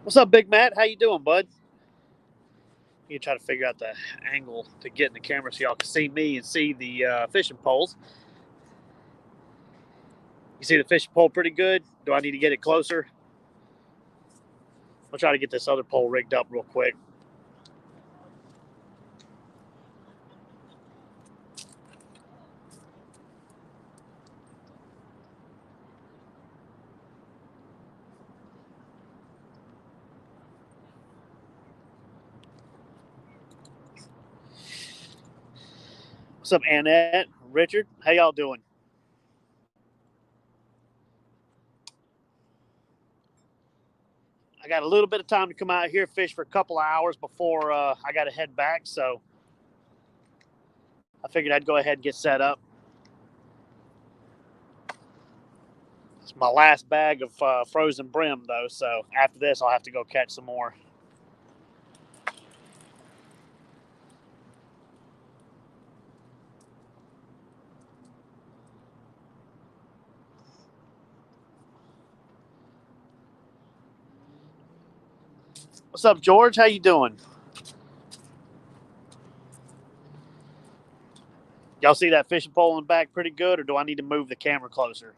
What's up, Big Matt? How you doing, bud? You try to figure out the angle to get in the camera so y'all can see me and see the fishing poles. You see the fishing pole pretty good? Do I need to get it closer? I'll try to get this other pole rigged up real quick. What's up, Annette? Richard? How y'all doing? I got a little bit of time to come out here, fish for a couple of hours before I got to head back, so I figured I'd go ahead and get set up. It's my last bag of frozen brim, though, so after this, I'll have to go catch some more. What's up, George? How you doing? Y'all see that fishing pole in the back pretty good, or do I need to move the camera closer?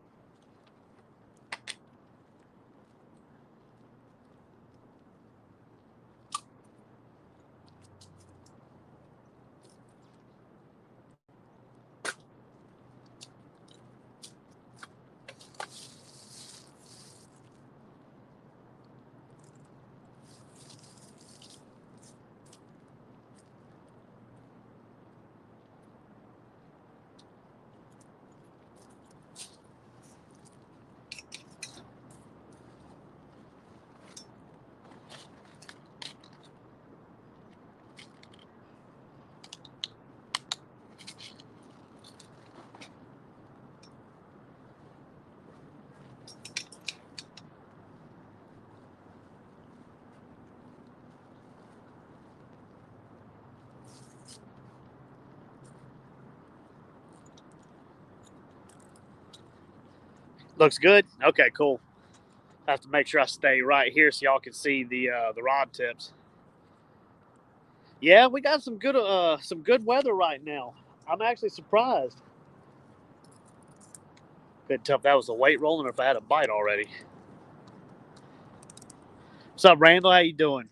Looks good? Okay, cool. I have to make sure I stay right here so y'all can see the rod tips. Yeah, we got some good weather right now. I'm actually surprised. Couldn't tell if that was the weight rolling or if I had a bite already. What's up, Randall? How you doing?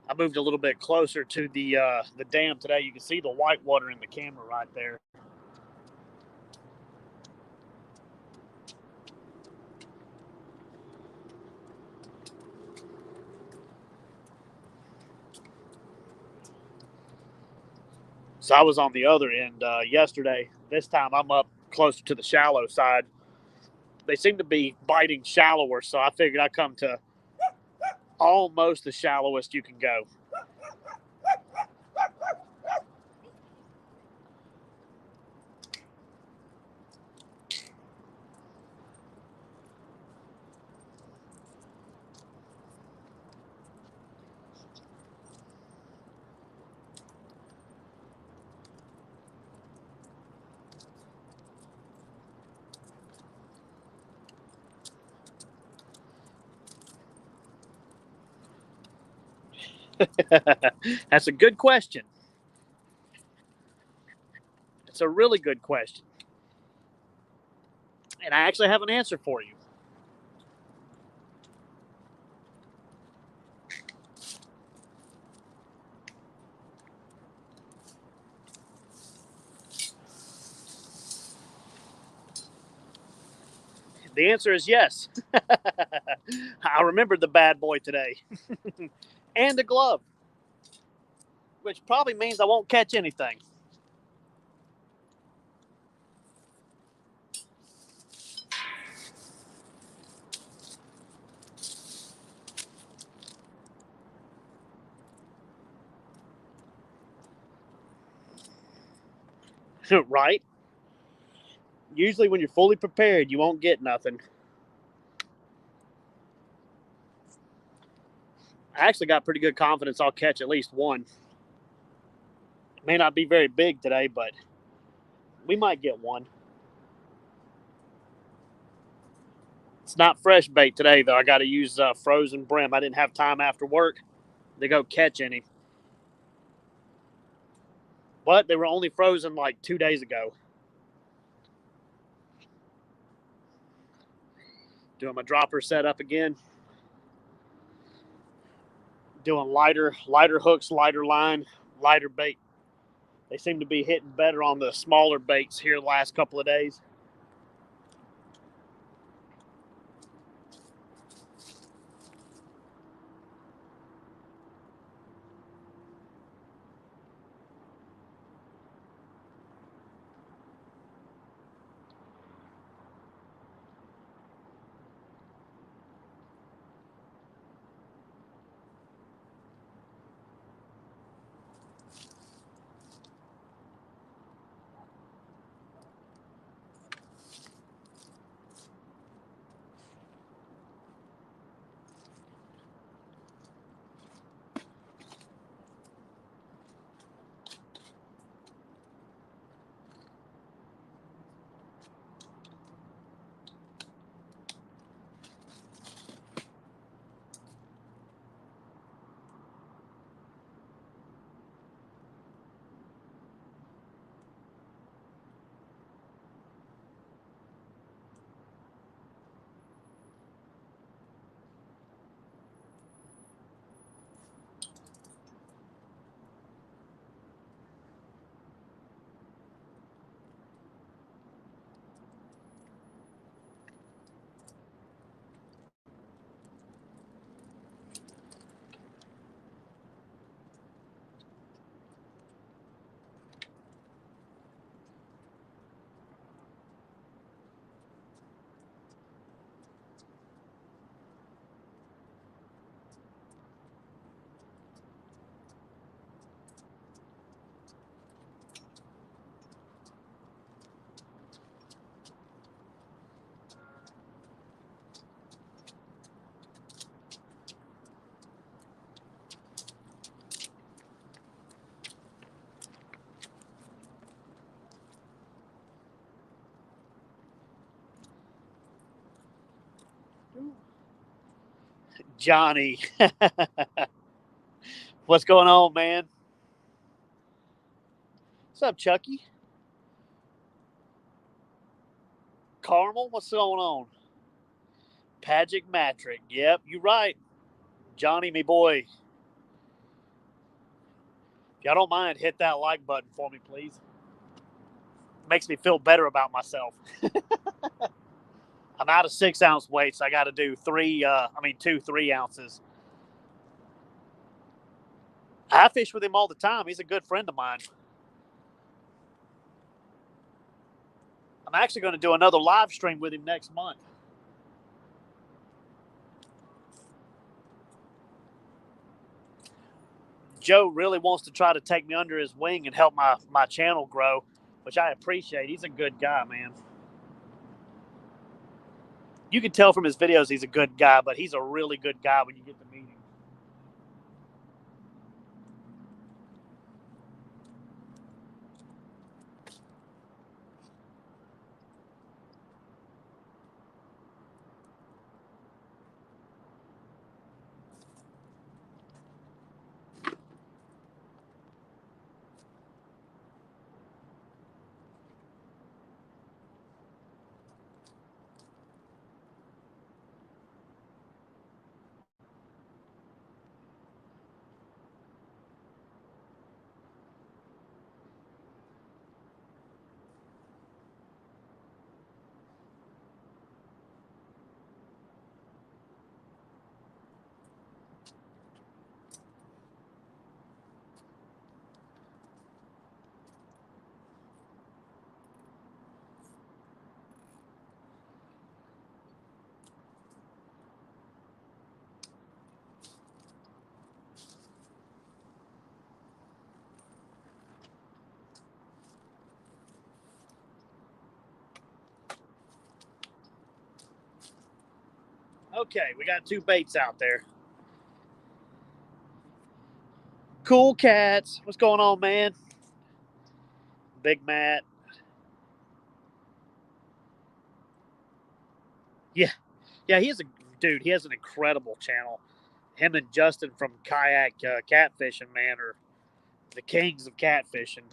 I moved a little bit closer to the dam today. You can see the white water in the camera right there. So I was on the other end yesterday. This time I'm up closer to the shallow side. They seem to be biting shallower, so I figured I'd come to almost the shallowest you can go. That's a good question. It's a really good question. And I actually have an answer for you. The answer is yes. I remembered the bad boy today. And a glove, which probably means I won't catch anything. Right? Usually when you're fully prepared, you won't get nothing. I actually got pretty good confidence I'll catch at least one. May not be very big today, but we might get one. It's not fresh bait today, though. I got to use frozen brim. I didn't have time after work to go catch any. But they were only frozen like 2 days ago. Doing my dropper setup again. Doing lighter hooks, lighter line, lighter bait. They seem to be hitting better on the smaller baits here the last couple of days. Johnny, what's going on, man? What's up, Chucky? Carmel, what's going on? Pagic Matrick, yep, you're right. Johnny, me boy. If y'all don't mind, hit that like button for me, please. Makes me feel better about myself. I'm out of 6-ounce weights. I got to do 2 3-ounces. I fish with him all the time. He's a good friend of mine. I'm actually going to do another live stream with him next month. Joe really wants to try to take me under his wing and help my channel grow, which I appreciate. He's a good guy, man. You can tell from his videos he's a good guy, but he's a really good guy when you get to meet him. Okay, we got 2 baits out there. Cool Cats. What's going on, man? Big Matt. Yeah. Yeah, he's a dude. He has an incredible channel. Him and Justin from Kayak Catfishing, man, are the kings of catfishing.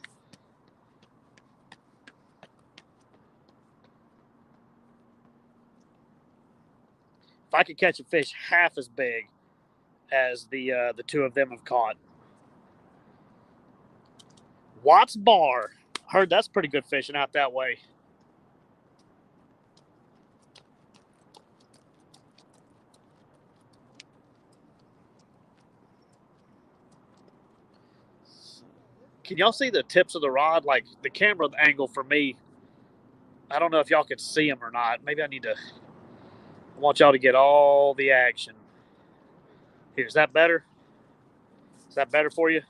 If I could catch a fish half as big as the 2 of them have caught. Watts Bar. Heard that's pretty good fishing out that way. Can y'all see the tips of the rod? Like the camera angle for me, I don't know if y'all could see them or not. Maybe I want y'all to get all the action. Here, is that better? Is that better for you?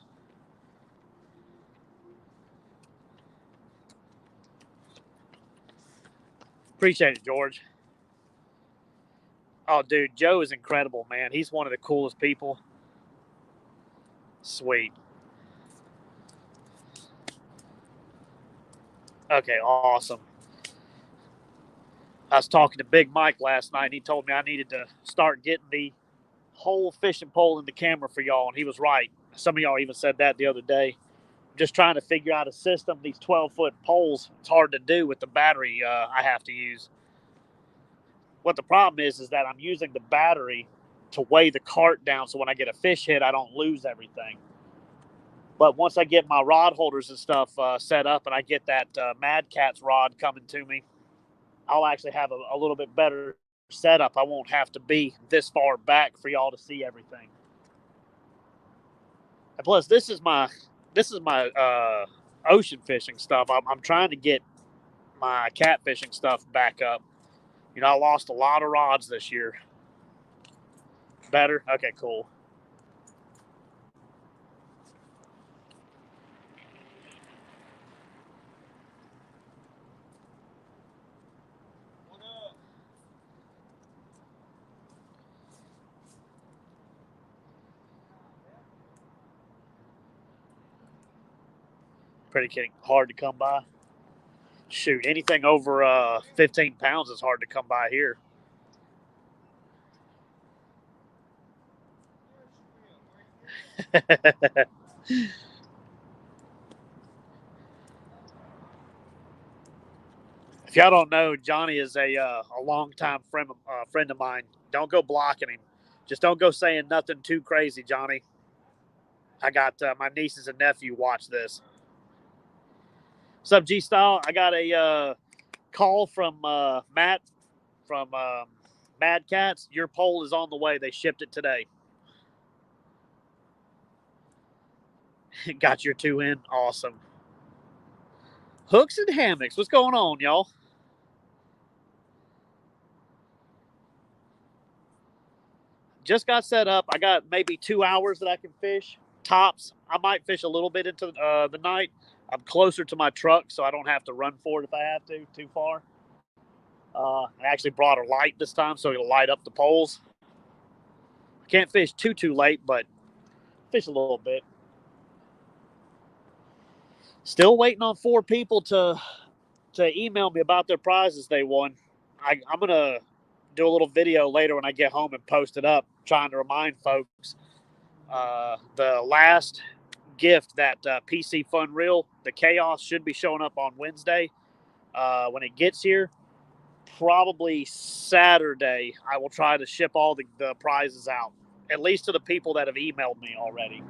Appreciate it, George. Oh, dude, Joe is incredible, man. He's one of the coolest people. Sweet. Okay, awesome. I was talking to Big Mike last night, and he told me I needed to start getting the whole fishing pole in the camera for y'all, and he was right. Some of y'all even said that the other day. I'm just trying to figure out a system. These 12-foot poles, it's hard to do with the battery I have to use. What the problem is that I'm using the battery to weigh the cart down, so when I get a fish hit, I don't lose everything. But once I get my rod holders and stuff set up, and I get that Mad Catz rod coming to me, I'll actually have a little bit better setup. I won't have to be this far back for y'all to see everything. And plus, this is my ocean fishing stuff. I'm trying to get my catfishing stuff back up. You know, I lost a lot of rods this year. Better? Okay, cool. Pretty kidding. Hard to come by. Shoot, anything over 15 pounds is hard to come by here. If y'all don't know, Johnny is a longtime friend of mine. Don't go blocking him. Just don't go saying nothing too crazy, Johnny. I got my nieces and nephew watch this. What's up, G Style? I got a call from Matt from Mad Catz. Your pole is on the way. They shipped it today. Got your 2 in. Awesome. Hooks and hammocks. What's going on, y'all? Just got set up. I got maybe 2 hours that I can fish. Tops. I might fish a little bit into the night. I'm closer to my truck, so I don't have to run for it if I have to too far. I actually brought a light this time, so it'll light up the poles. I can't fish too late, but fish a little bit. Still waiting on 4 people to email me about their prizes they won. I'm gonna do a little video later when I get home and post it up, trying to remind folks. The last gift, that PC Fun Reel, the Chaos, should be showing up on Wednesday. When it gets here, probably Saturday, I will try to ship all the prizes out, at least to the people that have emailed me already.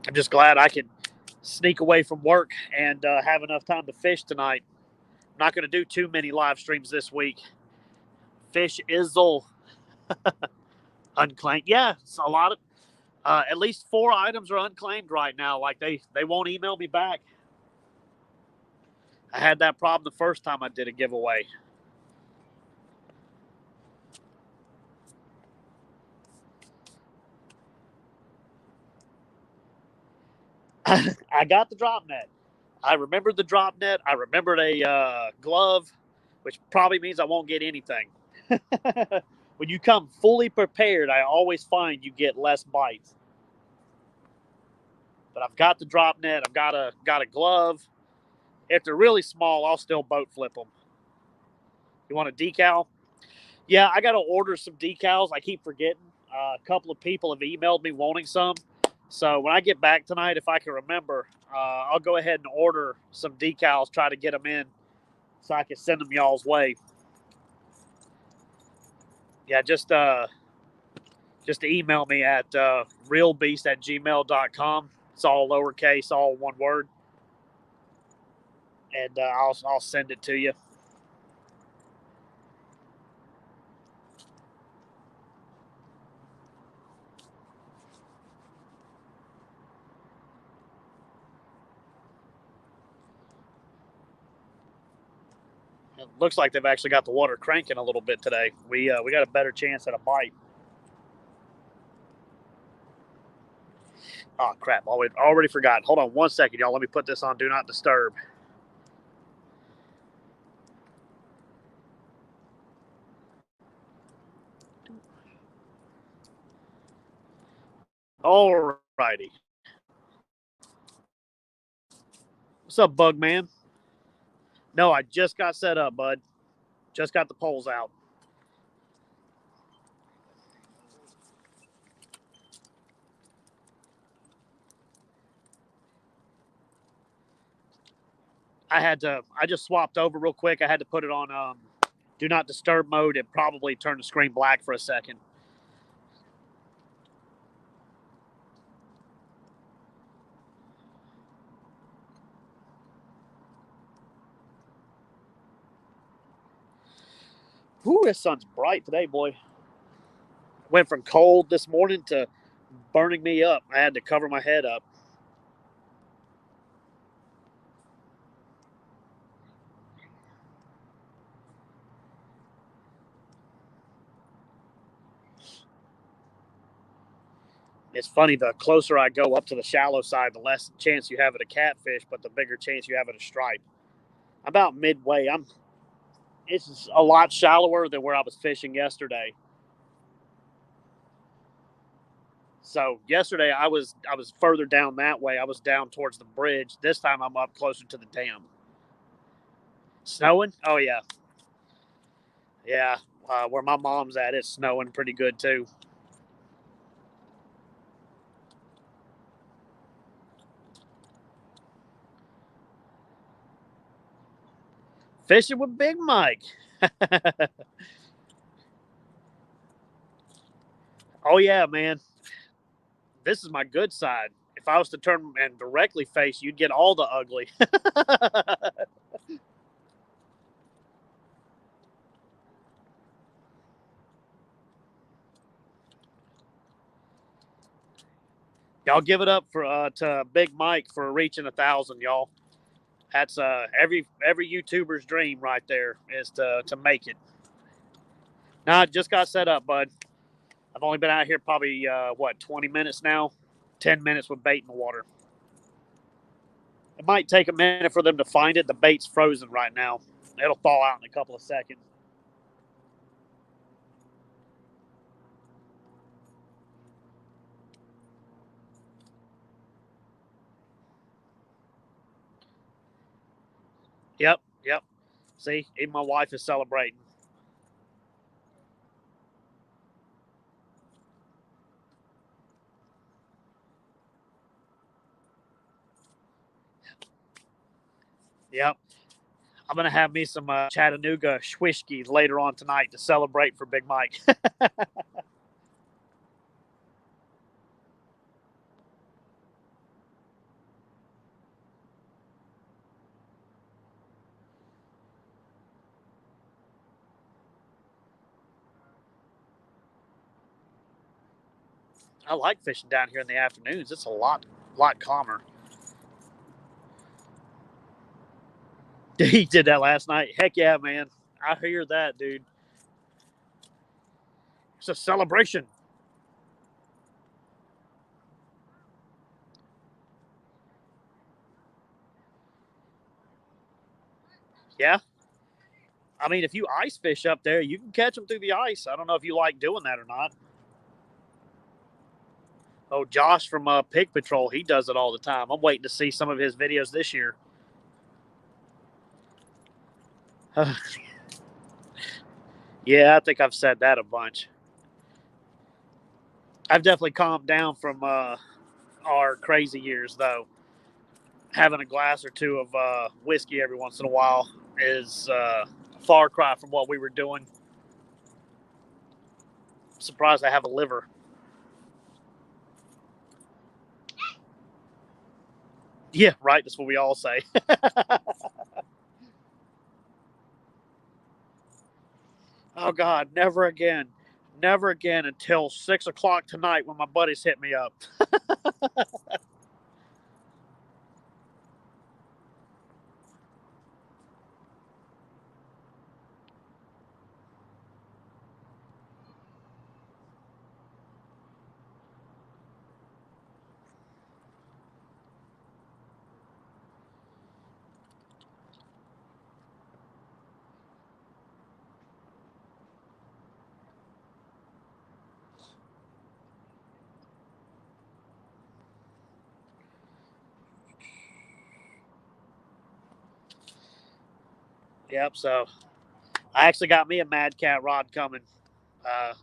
I'm just glad I could sneak away from work and have enough time to fish tonight. I'm not going to do too many live streams this week. Fish Izzle unclaimed. Yeah, it's a lot of. At least 4 items are unclaimed right now. Like they won't email me back. I had that problem the first time I did a giveaway. I got the drop net. I remembered the drop net. I remembered a glove, which probably means I won't get anything. When you come fully prepared, I always find you get less bites. But I've got the drop net. I've got a glove. If they're really small, I'll still boat flip them. You want a decal? Yeah, I got to order some decals. I keep forgetting. A couple of people have emailed me wanting some. So when I get back tonight, if I can remember, I'll go ahead and order some decals, try to get them in so I can send them y'all's way. Yeah, just email me at realbeast@gmail.com. It's all lowercase, all one word. And I'll send it to you. It looks like they've actually got the water cranking a little bit today. We got a better chance at a bite. Oh crap! Already forgot. Hold on 1 second, y'all. Let me put this on Do Not Disturb. All righty. What's up, Bug Man? No, I just got set up, bud. Just got the poles out. I just swapped over real quick. I had to put it on Do Not Disturb mode. It probably turned the screen black for a second. Whew, this sun's bright today, boy. Went from cold this morning to burning me up. I had to cover my head up. It's funny, the closer I go up to the shallow side, the less chance you have at a catfish, but the bigger chance you have at a stripe. About midway, it's a lot shallower than where I was fishing yesterday. So yesterday I was further down that way. I was down towards the bridge. This time I'm up closer to the dam. Snowing? Oh yeah, yeah. Where my mom's at, it's snowing pretty good too. Fishing with Big Mike. Oh yeah, man. This is my good side. If I was to turn and directly face, you'd get all the ugly. Y'all give it up for to Big Mike for reaching 1,000, y'all. That's every YouTuber's dream right there is to make it. Now I just got set up, bud. I've only been out here probably 20 minutes now. 10 minutes with bait in the water. It might take a minute for them to find it. The bait's frozen right now. It'll thaw out in a couple of seconds. Yep. See, even my wife is celebrating. Yep. I'm gonna have me some Chattanooga Schwiskies later on tonight to celebrate for Big Mike. I like fishing down here in the afternoons. It's a lot calmer. He did that last night. Heck yeah, man. I hear that, dude. It's a celebration. Yeah. I mean, if you ice fish up there, you can catch them through the ice. I don't know if you like doing that or not. Oh, Josh from Pig Patrol, he does it all the time. I'm waiting to see some of his videos this year. Yeah, I think I've said that a bunch. I've definitely calmed down from our crazy years, though. Having a glass or two of whiskey every once in a while is a far cry from what we were doing. I'm surprised I have a liver. Yeah, right. That's what we all say. Oh, God, never again. Never again until 6 o'clock tonight when my buddies hit me up. Yep, so I actually got me a Mad Cat rod coming.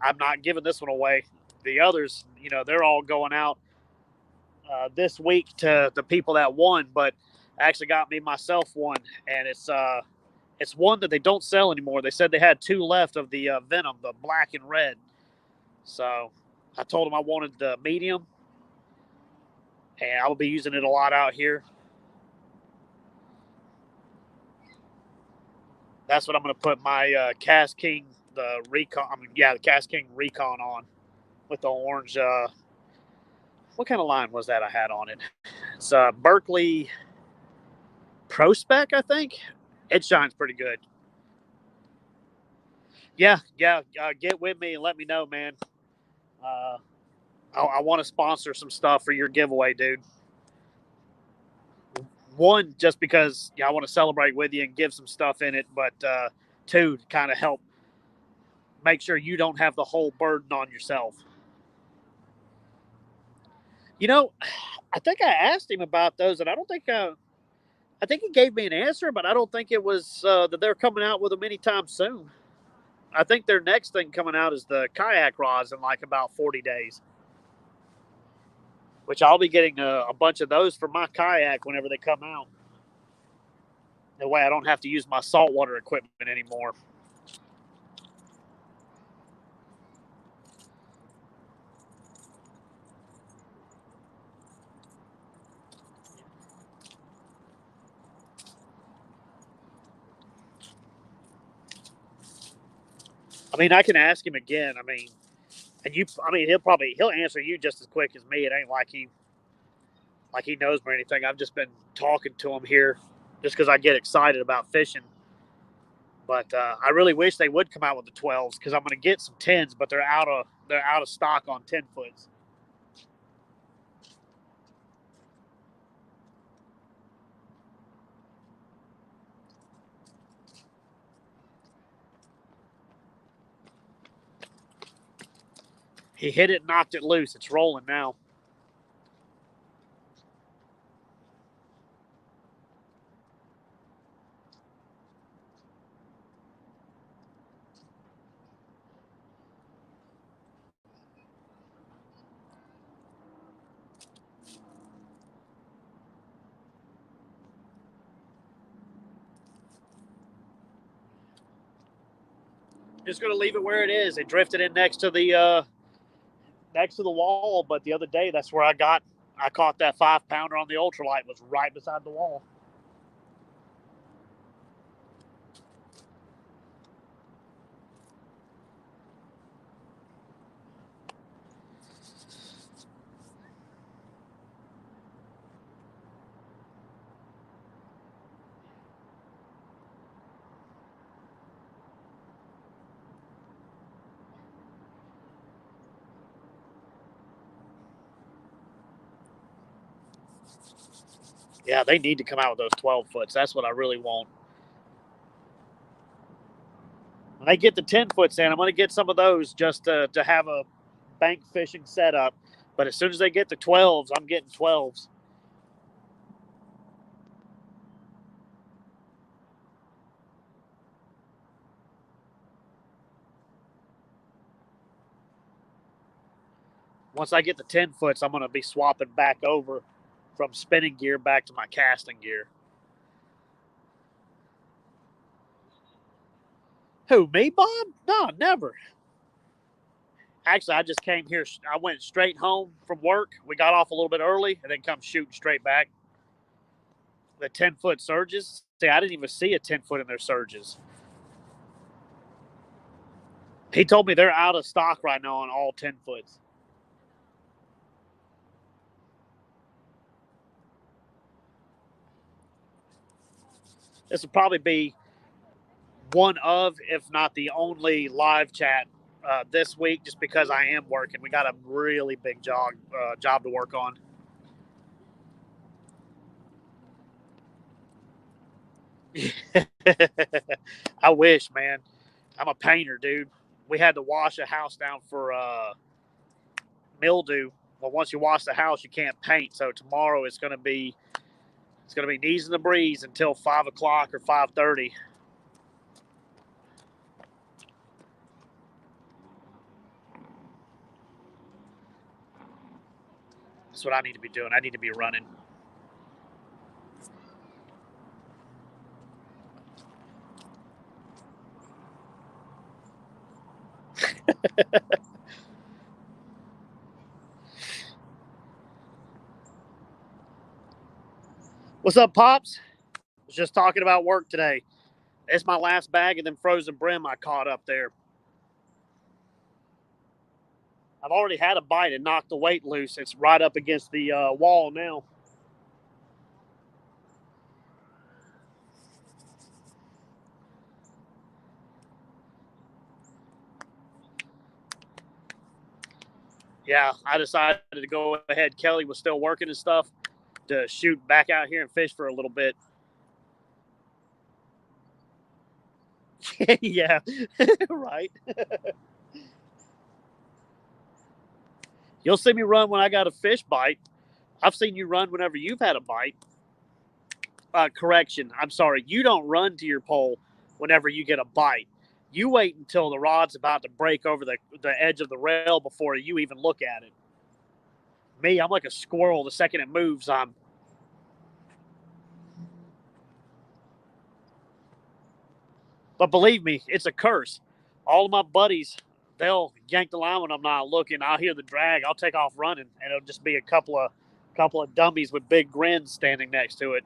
I'm not giving this one away. The others, they're all going out this week to the people that won, but I actually got me myself one, and it's one that they don't sell anymore. They said they had two left of the Venom, the black and red. So I told them I wanted the medium, and I will be using it a lot out here. That's what I'm going to put my KastKing, the Recon. The KastKing Recon on with the orange. What kind of line was that I had on it? It's Berkeley Prospect, I think. It shines pretty good. Yeah. Get with me and let me know, man. Uh, I want to sponsor some stuff for your giveaway, dude. One, just because I want to celebrate with you and give some stuff in it, but two, to kind of help make sure you don't have the whole burden on yourself. I think I asked him about those, and I don't think I think he gave me an answer, but I don't think it was that they're coming out with them anytime soon. I think their next thing coming out is the kayak rods in like about 40 days, which I'll be getting a bunch of those for my kayak whenever they come out. That way I don't have to use my saltwater equipment anymore. I mean, I can ask him again. He'll answer you just as quick as me. It ain't like he knows me or anything. I've just been talking to him here just because I get excited about fishing. But I really wish they would come out with the 12s because I'm going to get some 10s, but they're out of stock on 10-foots. He hit it, knocked it loose. It's rolling now. Just going to leave it where it is. It drifted in next to the wall, but the other day that's where I caught that 5-pounder on the ultralight, was right beside the wall. Yeah, they need to come out with those 12-foots. That's what I really want. When they get the 10-foots in, I'm going to get some of those just to have a bank fishing setup. But as soon as they get the 12s, I'm getting 12s. Once I get the 10-foots, I'm going to be swapping back over from spinning gear back to my casting gear. Who, me, Bob? No, never. Actually, I just came here. I went straight home from work. We got off a little bit early and then come shooting straight back. The 10-foot surges. See, I didn't even see a 10-foot in their surges. He told me they're out of stock right now on all 10-foots. This will probably be one of, if not the only, live chat this week, just because I am working. We got a really big job to work on. I wish, man. I'm a painter, dude. We had to wash a house down for mildew. Well, once you wash the house, you can't paint. So tomorrow it's gonna be knees in the breeze until 5 o'clock or 5:30. That's what I need to be doing. I need to be running. What's up, Pops? Was just talking about work today. It's my last bag of them frozen brim I caught up there. I've already had a bite and knocked the weight loose. It's right up against the wall now. Yeah, I decided to go ahead. Kelly was still working and stuff to shoot back out here and fish for a little bit. Yeah, right. You'll see me run when I got a fish bite. I've seen you run whenever you've had a bite. Correction, I'm sorry. You don't run to your pole whenever you get a bite. You wait until the rod's about to break over the edge of the rail before you even look at it. Me, I'm like a squirrel. The second it moves, I'm. But believe me, it's a curse. All of my buddies, they'll yank the line when I'm not looking. I'll hear the drag. I'll take off running, and it'll just be a couple of dummies with big grins standing next to it.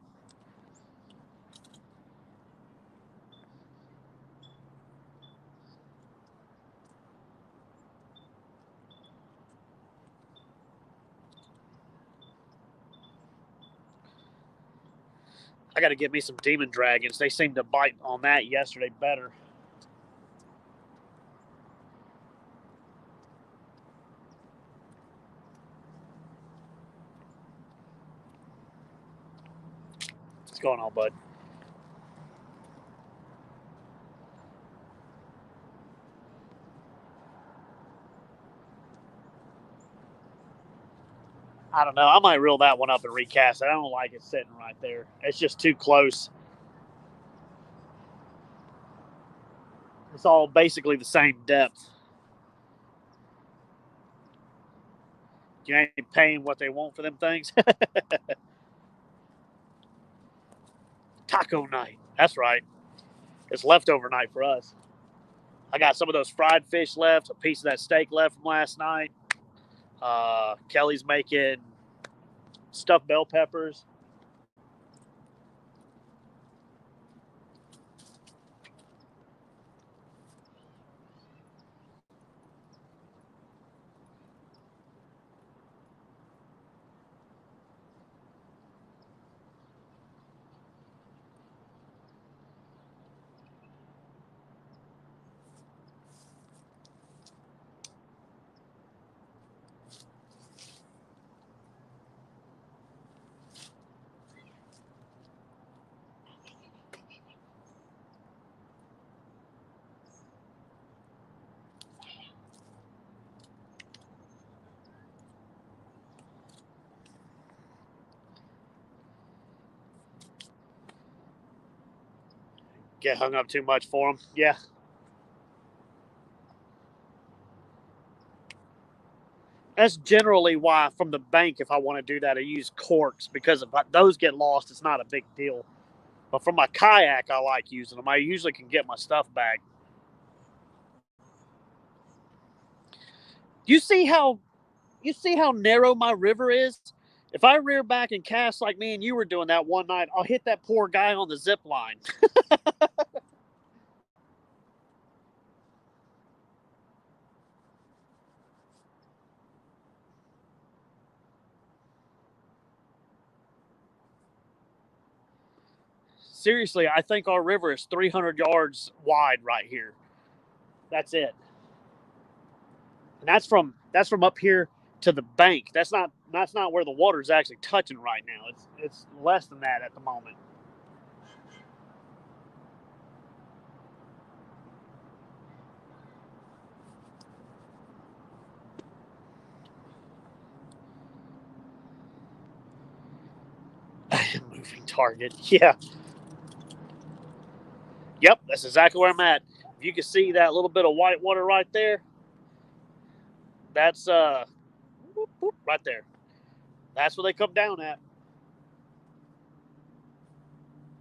I got to get me some demon dragons. They seemed to bite on that yesterday better. What's going on, bud? I don't know. I might reel that one up and recast it. I don't like it sitting right there. It's just too close. It's all basically the same depth. You ain't paying what they want for them things. Taco night. That's right. It's leftover night for us. I got some of those fried fish left, a piece of that steak left from last night. Kelly's making stuffed bell peppers. Get hung up too much for them. Yeah. That's generally why from the bank, if I want to do that, I use corks, because if those get lost, it's not a big deal. But for my kayak, I like using them. I usually can get my stuff back. You see how narrow my river is? If I rear back and cast like me and you were doing that one night, I'll hit that poor guy on the zip line. Seriously, I think our river is 300 yards wide right here. That's it. And that's from up here to the bank. That's not where the water is actually touching right now. It's less than that at the moment. Moving target. Yeah. Yep, that's exactly where I'm at. If you can see that little bit of white water right there, that's right there. That's where they come down at.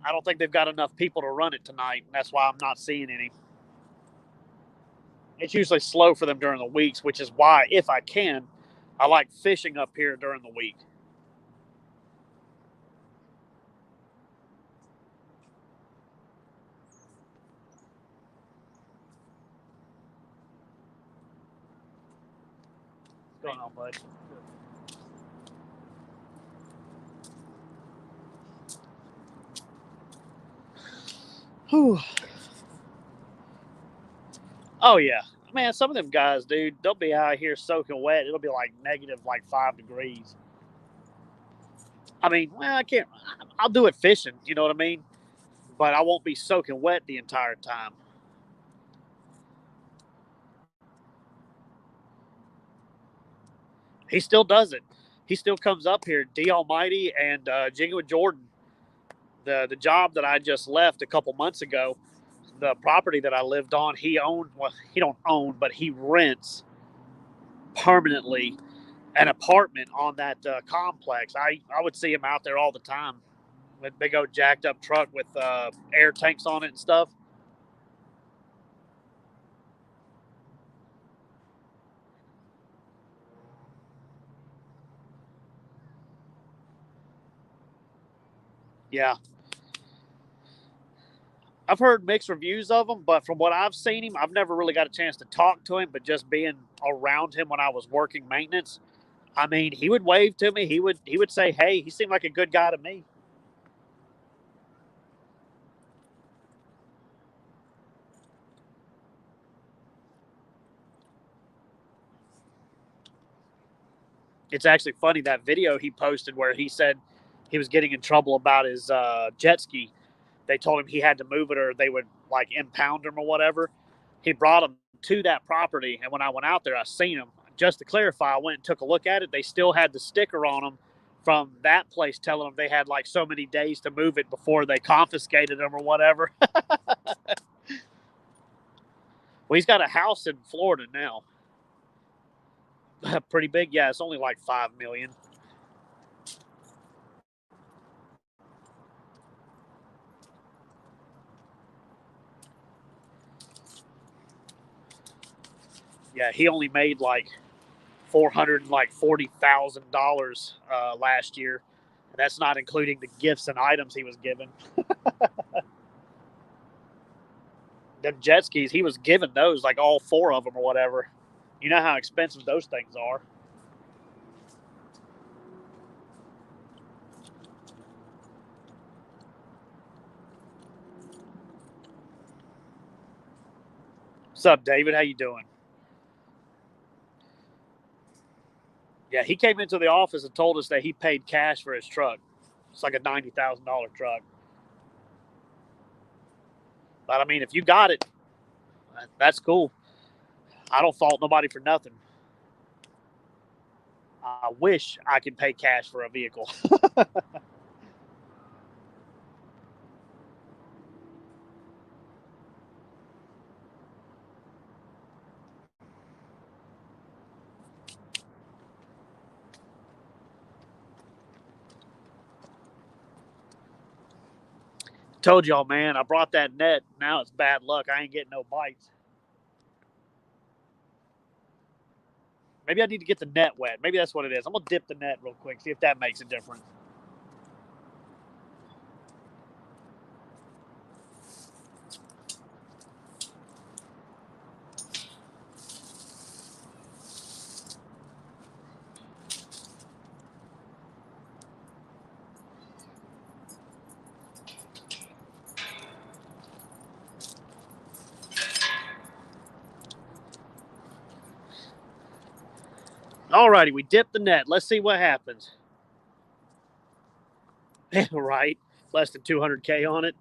I don't think they've got enough people to run it tonight, and that's why I'm not seeing any. It's usually slow for them during the weeks, which is why, if I can, I like fishing up here during the week. What's going on, bud? Whew. Oh yeah, man. Some of them guys, dude, they'll be out here soaking wet. It'll be like negative, like 5 degrees. I mean, well, I can't. I'll do it fishing. You know what I mean? But I won't be soaking wet the entire time. He still does it. He still comes up here. D Almighty and Jigging with Jordan. The job that I just left a couple months ago, the property that I lived on, he owned. Well, he don't own, but he rents permanently an apartment on that complex. I would see him out there all the time with big old jacked up truck with air tanks on it and stuff. Yeah, I've heard mixed reviews of him, but from what I've seen him, I've never really got a chance to talk to him. But just being around him when I was working maintenance, I mean, he would wave to me. He would say, "Hey," he seemed like a good guy to me. It's actually funny, that video he posted where he said he was getting in trouble about his jet ski. They told him he had to move it or they would like impound him or whatever. He brought him to that property, and when I went out there, I seen him. Just to clarify, I went and took a look at it. They still had the sticker on them from that place telling them they had like so many days to move it before they confiscated them or whatever. Well, he's got a house in Florida now. Pretty big. Yeah, it's only like 5 million. Yeah, he only made like $440,000 last year. And that's not including the gifts and items he was given. Them jet skis, he was given those, like all four of them or whatever. You know how expensive those things are. What's up, David? How you doing? Yeah, he came into the office and told us that he paid cash for his truck. It's like a $90,000 truck. But I mean, if you got it, that's cool. I don't fault nobody for nothing. I wish I could pay cash for a vehicle. Told y'all, man, I brought that net. Now it's bad luck. I ain't getting no bites. Maybe I need to get the net wet. Maybe that's what it is. I'm going to dip the net real quick, see if that makes a difference. Alrighty, we dipped the net. Let's see what happens. Right. Less than 200K on it.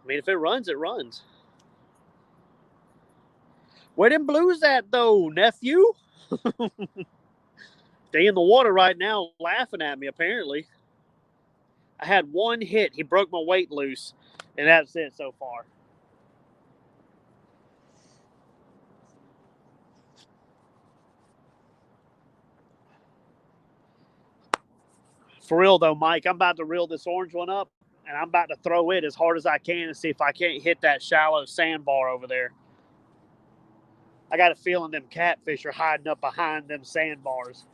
I mean, if it runs, it runs. Where them blues at, though, nephew? They in the water right now laughing at me, apparently. I had one hit. He broke my weight loose, and that's it so far. For real, though, Mike, I'm about to reel this orange one up, and I'm about to throw it as hard as I can and see if I can't hit that shallow sandbar over there. I got a feeling them catfish are hiding up behind them sandbars.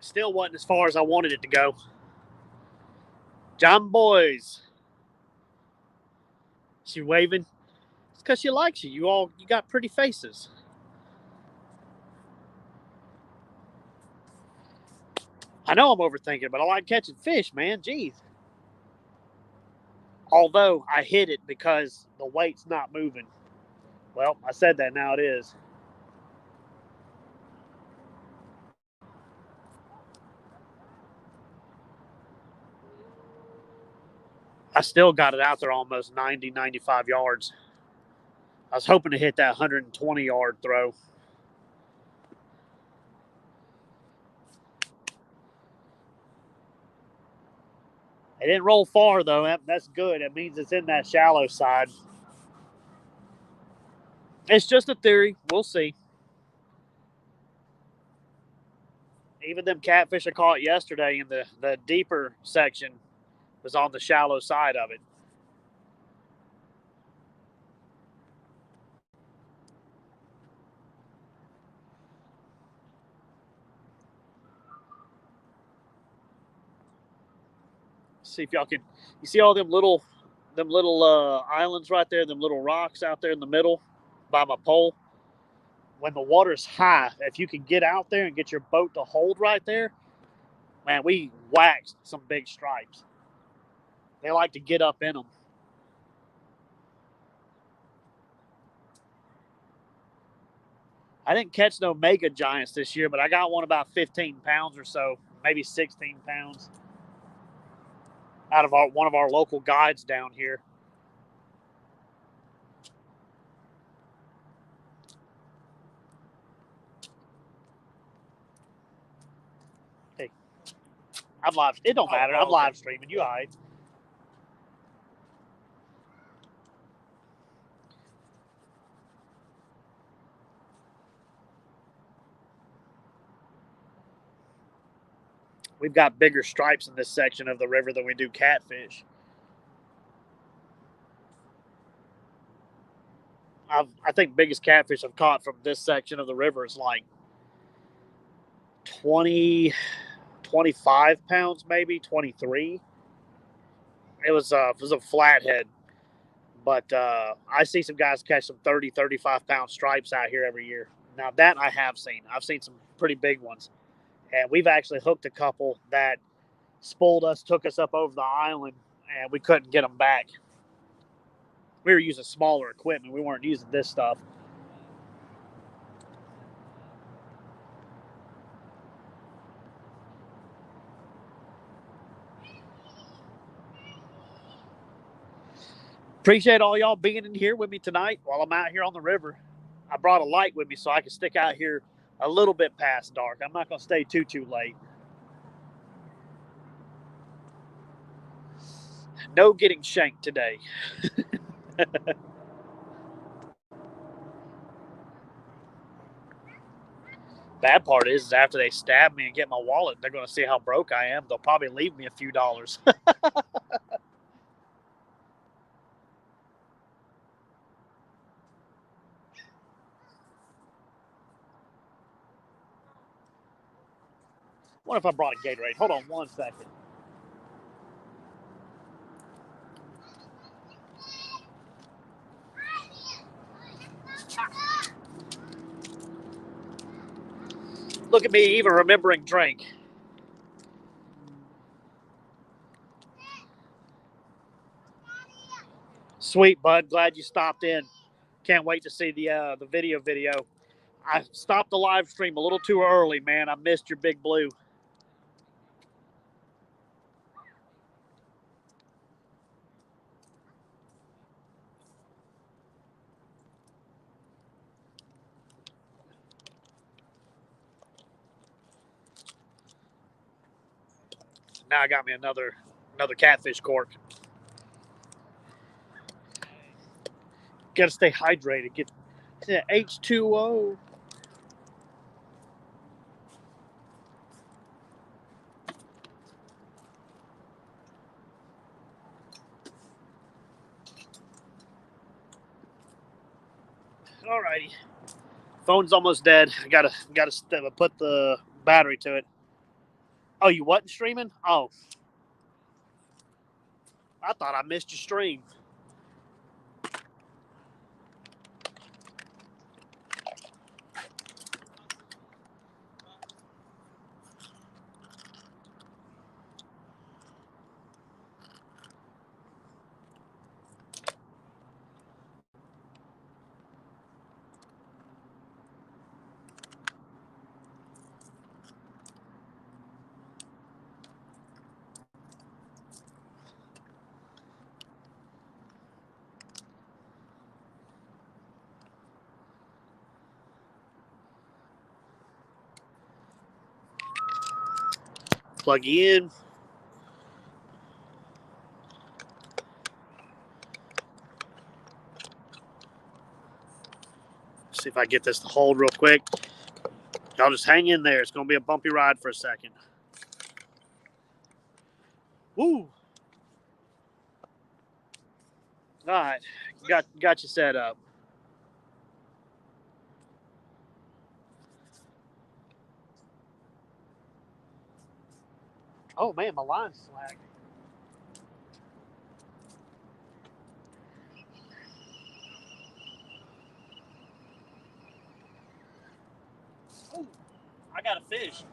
Still wasn't as far as I wanted it to go. John Boys. She waving. It's because she likes you. You got pretty faces. I know I'm overthinking, but I like catching fish, man. Jeez. Although I hit it because the weight's not moving. Well, I said that, now it is. I still got it out there almost 90, 95 yards. I was hoping to hit that 120-yard throw. It didn't roll far, though. That's good. It means it's in that shallow side. It's just a theory. We'll see. Even them catfish I caught yesterday in the deeper section was on the shallow side of it. See if y'all can. You see all them little islands right there, them little rocks out there in the middle by my pole. When the water's high, if you can get out there and get your boat to hold right there, man, we waxed some big stripes. They like to get up in them. I didn't catch no mega giants this year, but I got one about 15 pounds or so, maybe 16 pounds, out of one of our local guides down here. Hey, I'm live. It don't matter. I'm live streaming. You all right? We've got bigger stripes in this section of the river than we do catfish. I think biggest catfish I've caught from this section of the river is like 20, 25 pounds, maybe 23. It was a flathead, But I see some guys catch some 30, 35-pound stripes out here every year. Now, that I have seen. I've seen some pretty big ones. And we've actually hooked a couple that spooled us, took us up over the island, and we couldn't get them back. We were using smaller equipment. We weren't using this stuff. Appreciate all y'all being in here with me tonight while I'm out here on the river. I brought a light with me so I can stick out here a little bit past dark. I'm not going to stay too late. No getting shanked today. Bad part is after they stab me and get my wallet, they're going to see how broke I am. They'll probably leave me a few dollars. What if I brought a Gatorade? Hold on one second. Look at me even remembering drink. Sweet, bud. Glad you stopped in. Can't wait to see the video. I stopped the live stream a little too early, man. I missed your big blue. Now I got me another catfish cork. Got to stay hydrated. Get H2O. Alrighty. Phone's almost dead. I gotta put the battery to it. Oh, you wasn't streaming? Oh, I thought I missed your stream. Plug you in. See if I get this to hold real quick. Y'all just hang in there. It's going to be a bumpy ride for a second. Woo! All right. Got you set up. Oh, man, my line's slack. Oh, I got a fish.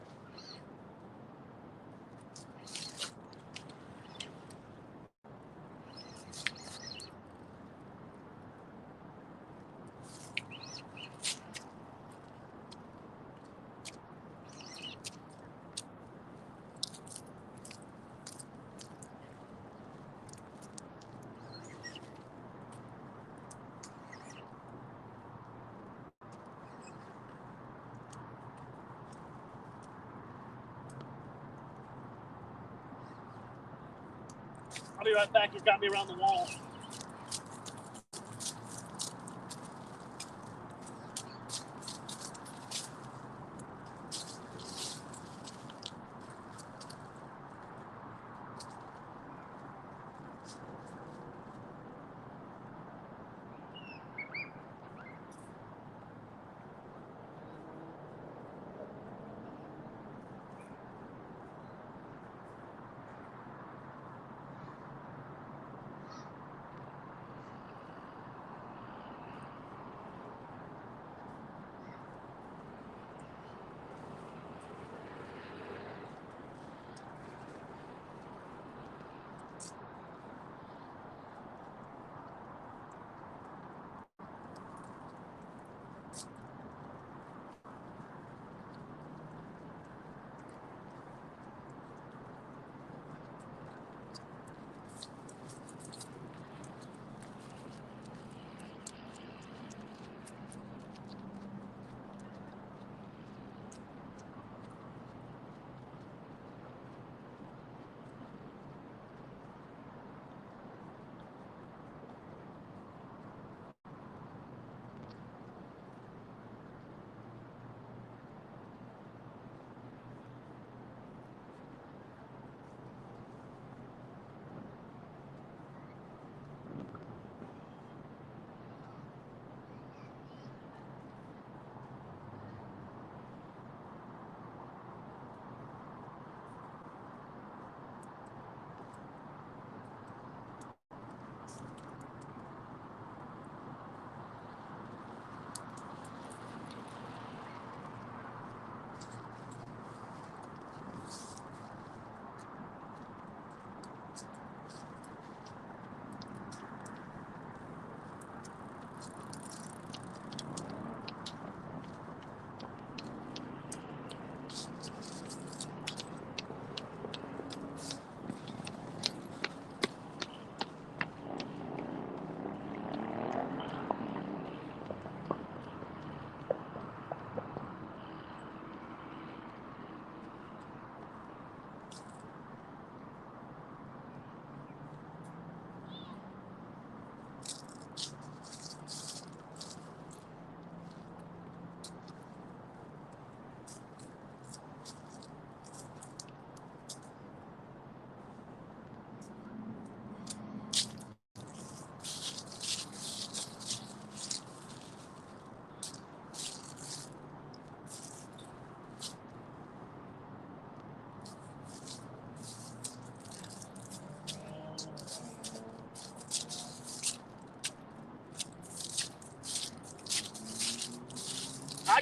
I'll be right back. He's got me around the wall.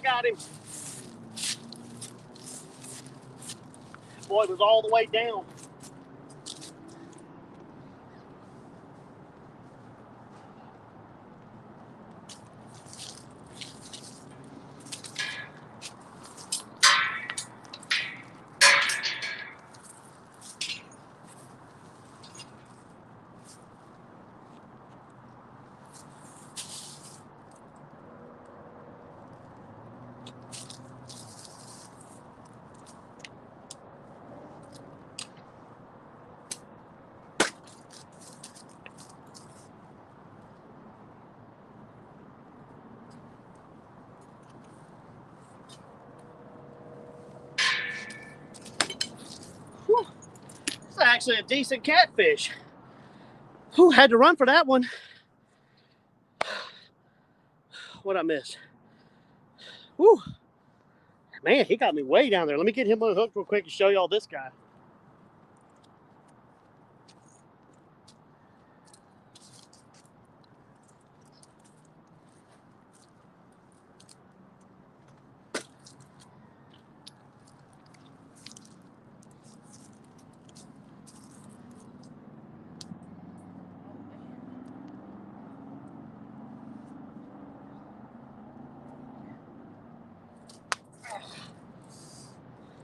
got him. Boy, it was all the way down. Whew. It's actually a decent catfish. Who had to run for that one? What'd I miss? Whew. Man, he got me way down there. Let me get him unhooked real quick and show y'all this guy.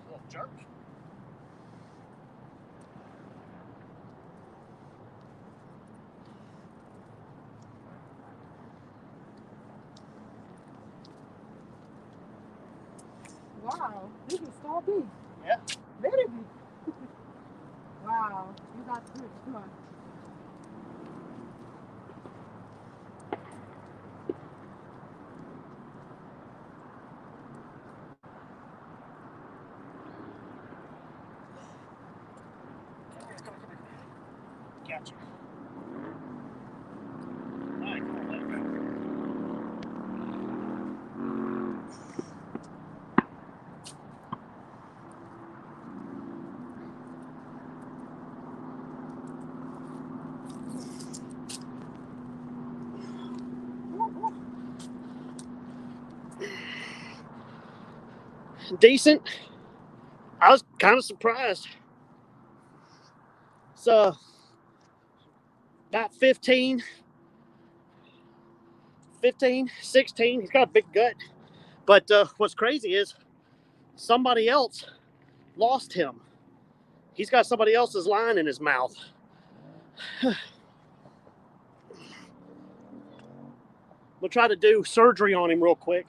Little jerk. Wow, this is so big. Yeah. Very big. Wow, you got good. Come on. Gotcha. All right, come on, let it go. Decent. I was kind of surprised. It's about 15, 16. He's got a big gut. But what's crazy is somebody else lost him. He's got somebody else's line in his mouth. We'll try to do surgery on him real quick.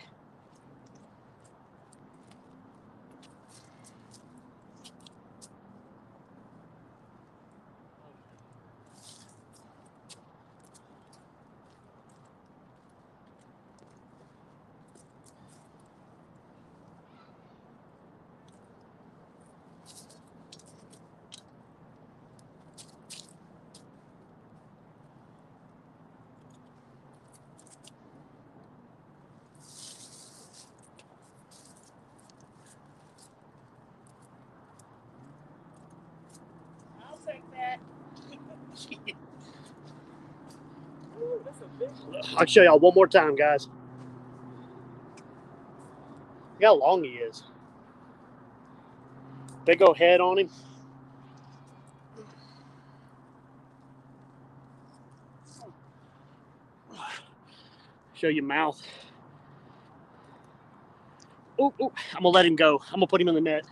I'll take that. Ooh, that's a big one. I'll show y'all one more time, guys. Look how long he is. Big old head on him. Show your mouth. Ooh, ooh. I'm gonna let him go. I'm gonna put him in the net.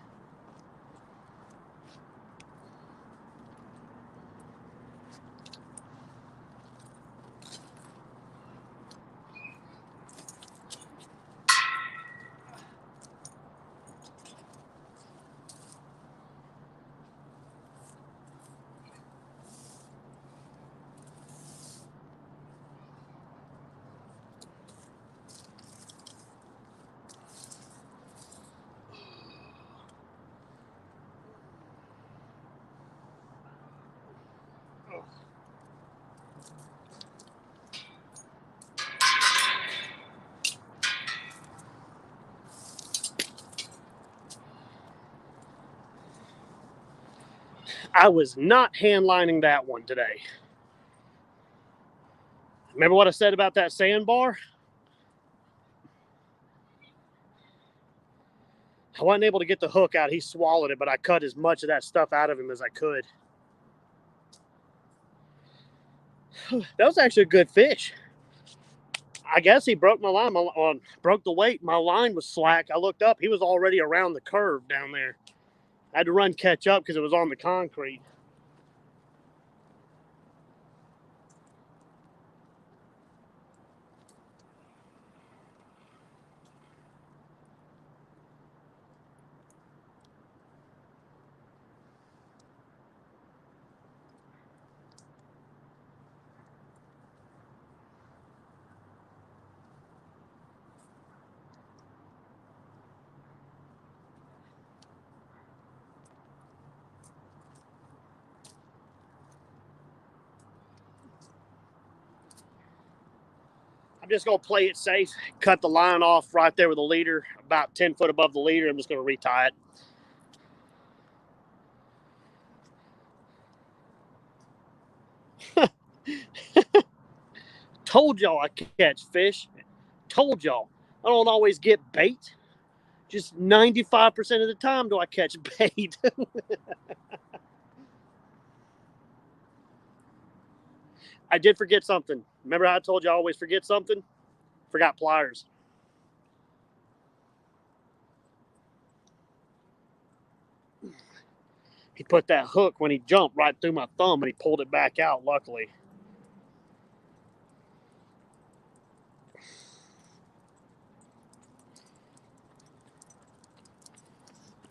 I was not hand lining that one today. Remember what I said about that sandbar? I wasn't able to get the hook out. He swallowed it, but I cut as much of that stuff out of him as I could. That was actually a good fish. I guess he broke my line, broke the weight. My line was slack. I looked up. He was already around the curve down there. I had to run catch up because it was on the concrete. I'm just going to play it safe, cut the line off right there with the leader, about 10 foot above the leader. I'm just going to retie it. Told y'all I catch fish. Told y'all. I don't always get bait. Just 95% of the time do I catch bait. I did forget something. Remember how I told you I always forget something? Forgot pliers. He put that hook when he jumped right through my thumb and he pulled it back out, luckily.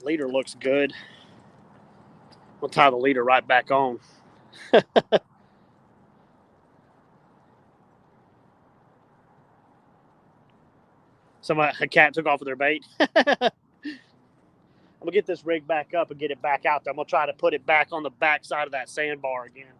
Leader looks good. We'll tie the leader right back on. A cat took off with their bait. I'm gonna get this rig back up and get it back out there. I'm gonna try to put it back on the back side of that sandbar again.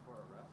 For a rep.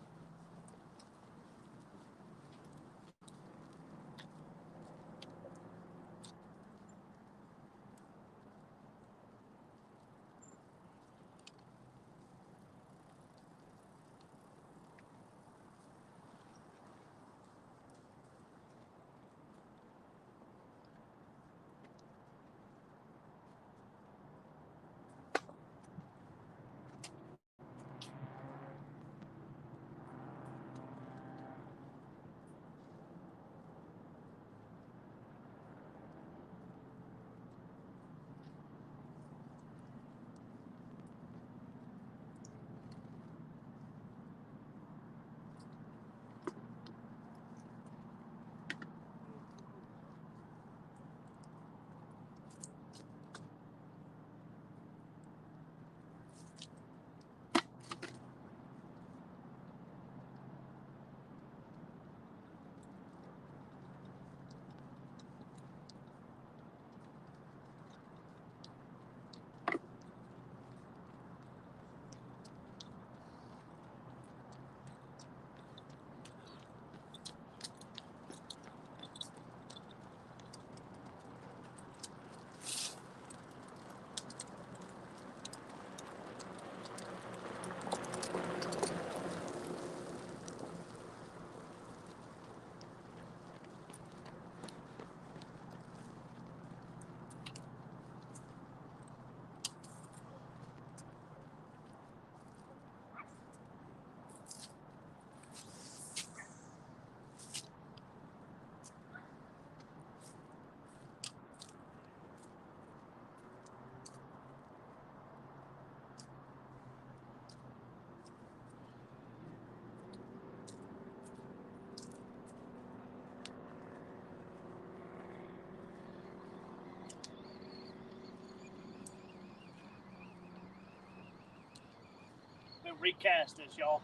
gonna recast this, y'all.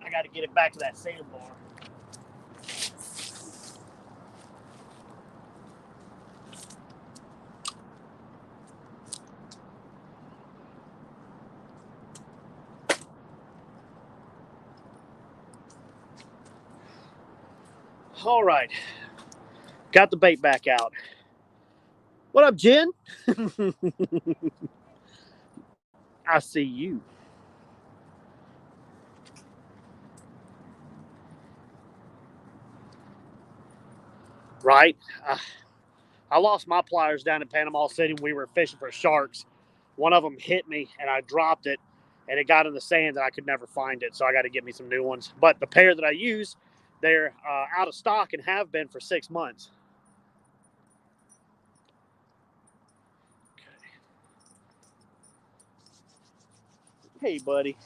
I got to get it back to that sandbar. All right. Got the bait back out. What up, Jen? I see you. Right? I lost my pliers down in Panama City when we were fishing for sharks. One of them hit me and I dropped it and it got in the sand and I could never find it. So I got to get me some new ones. But the pair that I use, they're out of stock and have been for 6 months. Okay. Hey, buddy.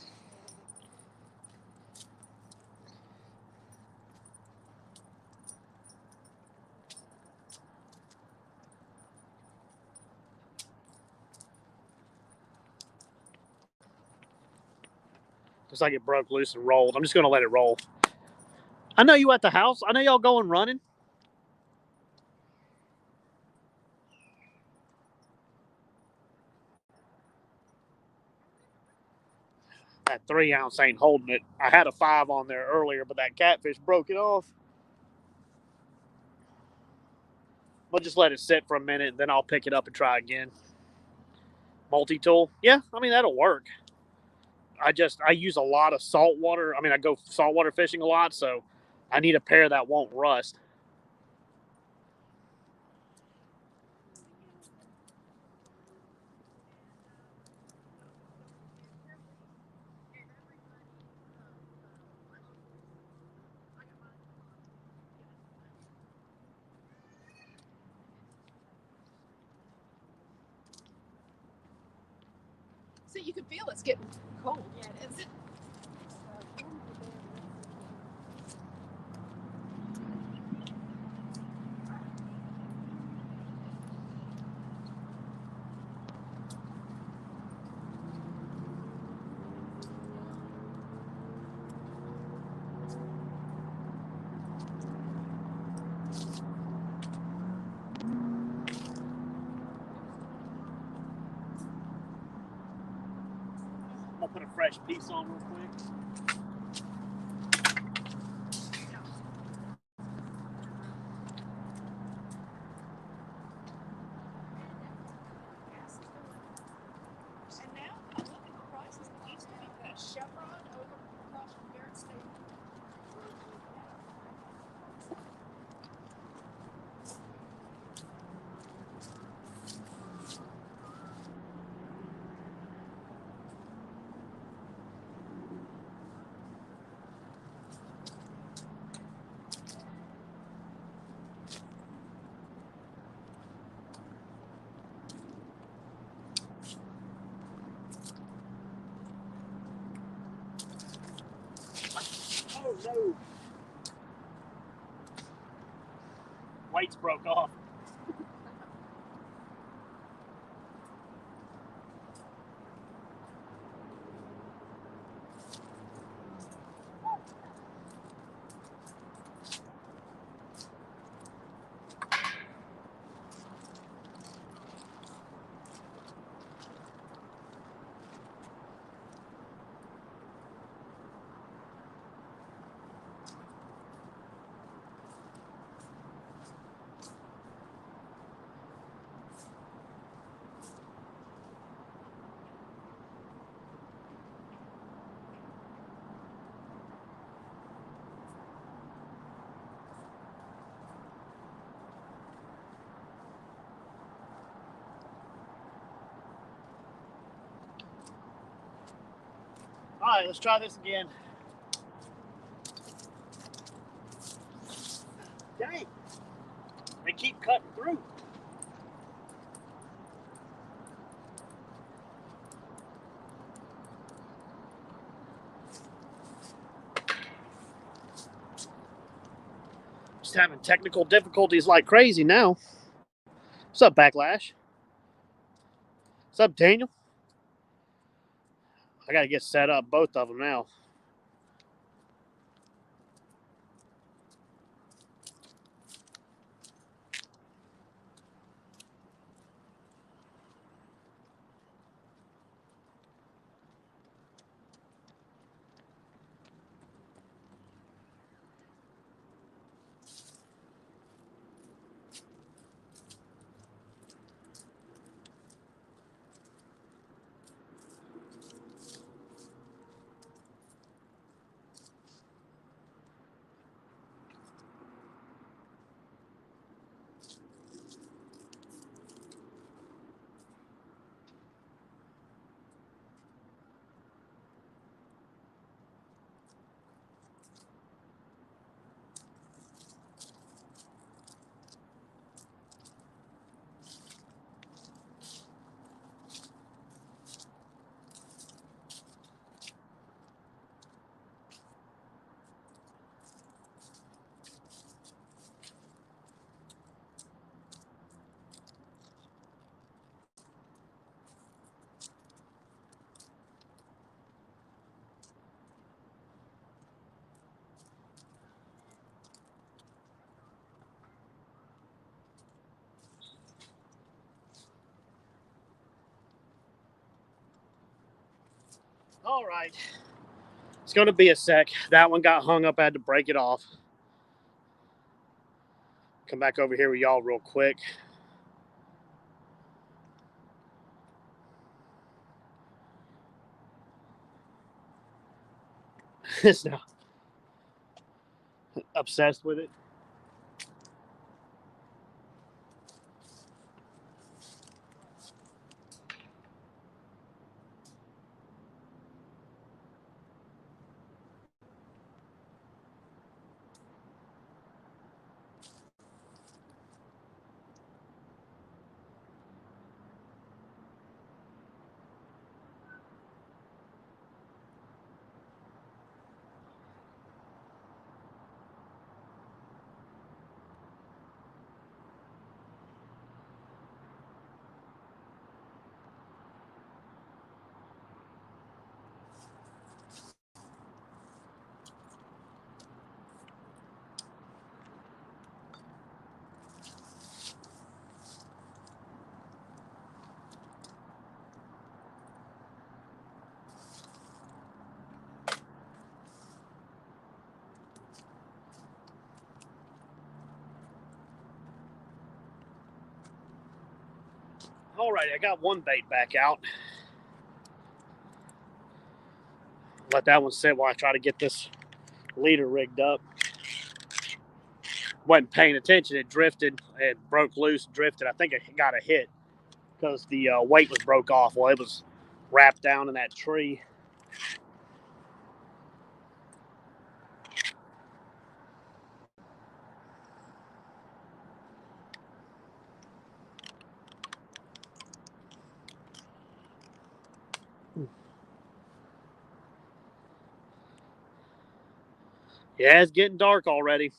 Looks like it broke loose and rolled. I'm just going to let it roll. I know you at the house. I know y'all going running. That 3 ounce ain't holding it. I had a 5 on there earlier, but that catfish broke it off. We'll just let it sit for a minute and then I'll pick it up and try again. Multi-tool. Yeah, I mean, that'll work. I use a lot of salt water. I mean, I go saltwater fishing a lot, so I need a pair that won't rust. So you can feel it's getting cold. Yeah, it is. I'm gonna put a fresh piece on real quick. And now I'm looking at the prices. It used to be that Chevron over across from Barrett State. Oh no! Weights broke off. All right, let's try this again. Dang, they keep cutting through. Just having technical difficulties like crazy now. What's up, Backlash? What's up, Daniel? I gotta get set up, both of them now. All right. It's going to be a sec. That one got hung up. I had to break it off. Come back over here with y'all real quick. It's now obsessed with it. All right, I got one bait back out. Let that one sit while I try to get this leader rigged up. Wasn't paying attention. It drifted. It broke loose, drifted. I think it got a hit because the weight was broke off. Well, it was wrapped down in that tree. Yeah, it's getting dark already.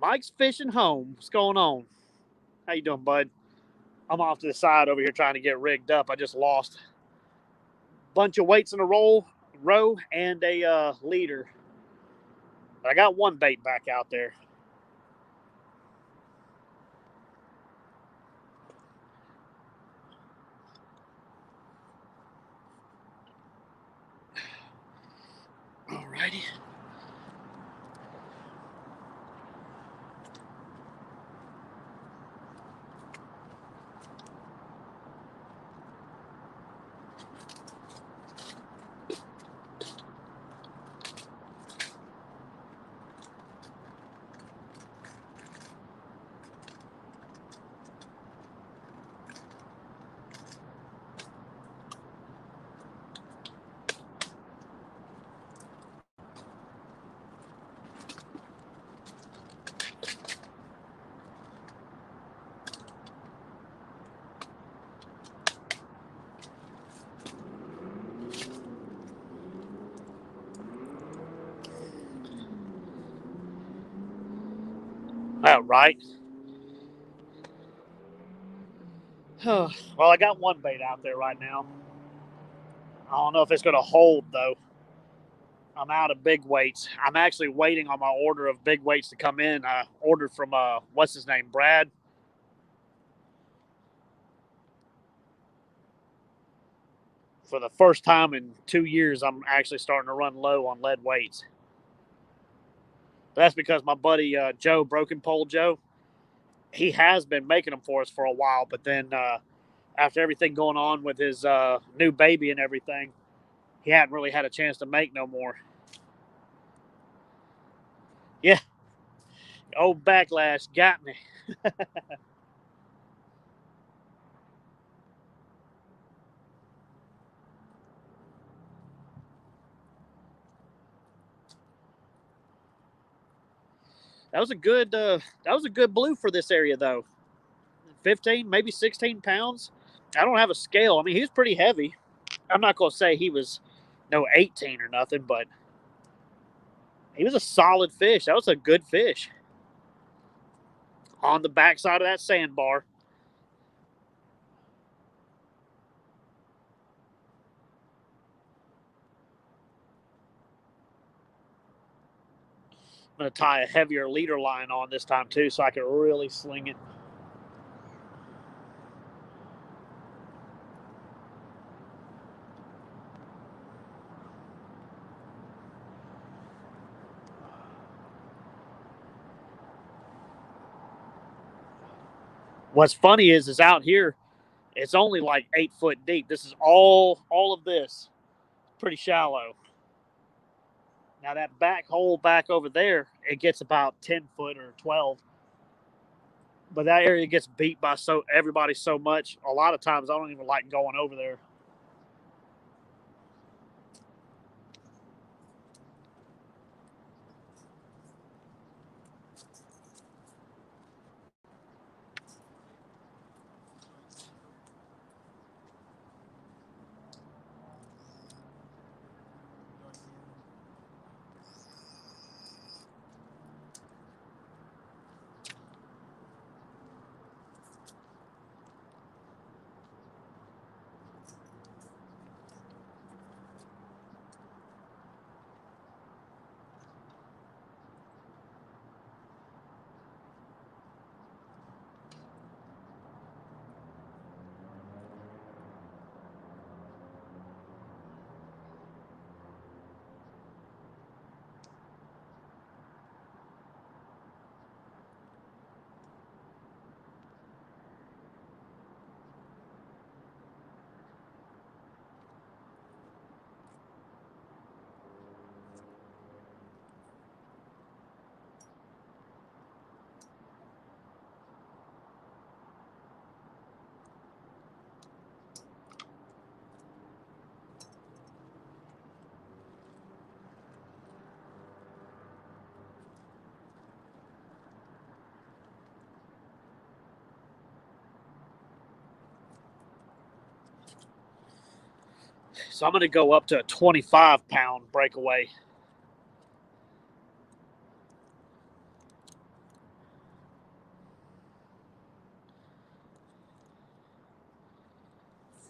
Mike's fishing home. What's going on? How you doing, bud? I'm off to the side over here trying to get rigged up. I just lost a bunch of weights in a row and a leader. But I got one bait back out there. Alrighty. Right. Well, I got one bait out there right now. I don't know if it's going to hold, though. I'm out of big weights. I'm actually waiting on my order of big weights to come in. I ordered from, what's his name, Brad. For the first time in 2 years, I'm actually starting to run low on lead weights. That's because my buddy Joe, Broken Pole Joe, he has been making them for us for a while, but then after everything going on with his new baby and everything, he hadn't really had a chance to make no more. Yeah, old backlash got me. That was a good blue for this area though. 15, maybe 16 pounds. I don't have a scale. I mean, he was pretty heavy. I'm not gonna say he was no 18 or nothing, but he was a solid fish. That was a good fish on the backside of that sandbar. I'm going to tie a heavier leader line on this time too so I can really sling it. What's funny is out here, it's only like 8 foot deep. This is all of this pretty shallow. Now that back hole back over there, it gets about 10 foot or 12. But that area gets beat by everybody so much. A lot of times I don't even like going over there. So I'm going to go up to a 25-pound breakaway.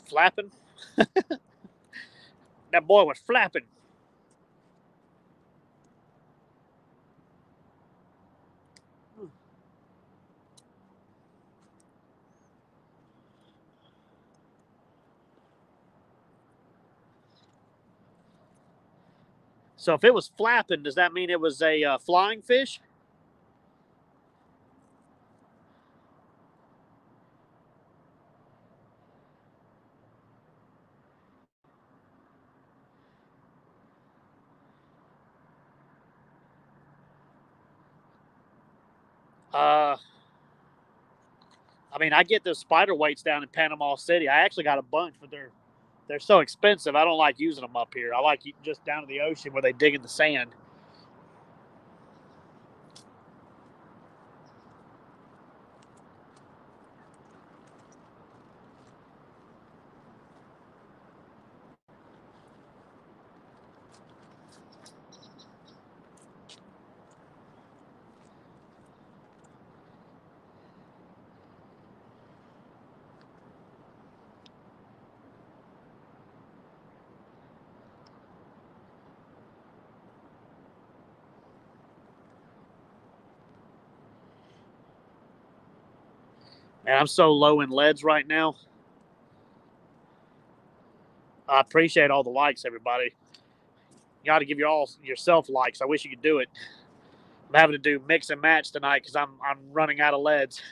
Flapping. That boy was flapping. So if it was flapping, does that mean it was a flying fish? Uh, I mean, I get those spider weights down in Panama City. I actually got a bunch, but they're so expensive. I don't like using them up here. I like just down to the ocean where they dig in the sand. And I'm so low in leads right now. I appreciate all the likes, everybody. You got to give yourself likes. I wish you could do it. I'm having to do mix and match tonight because I'm running out of leads.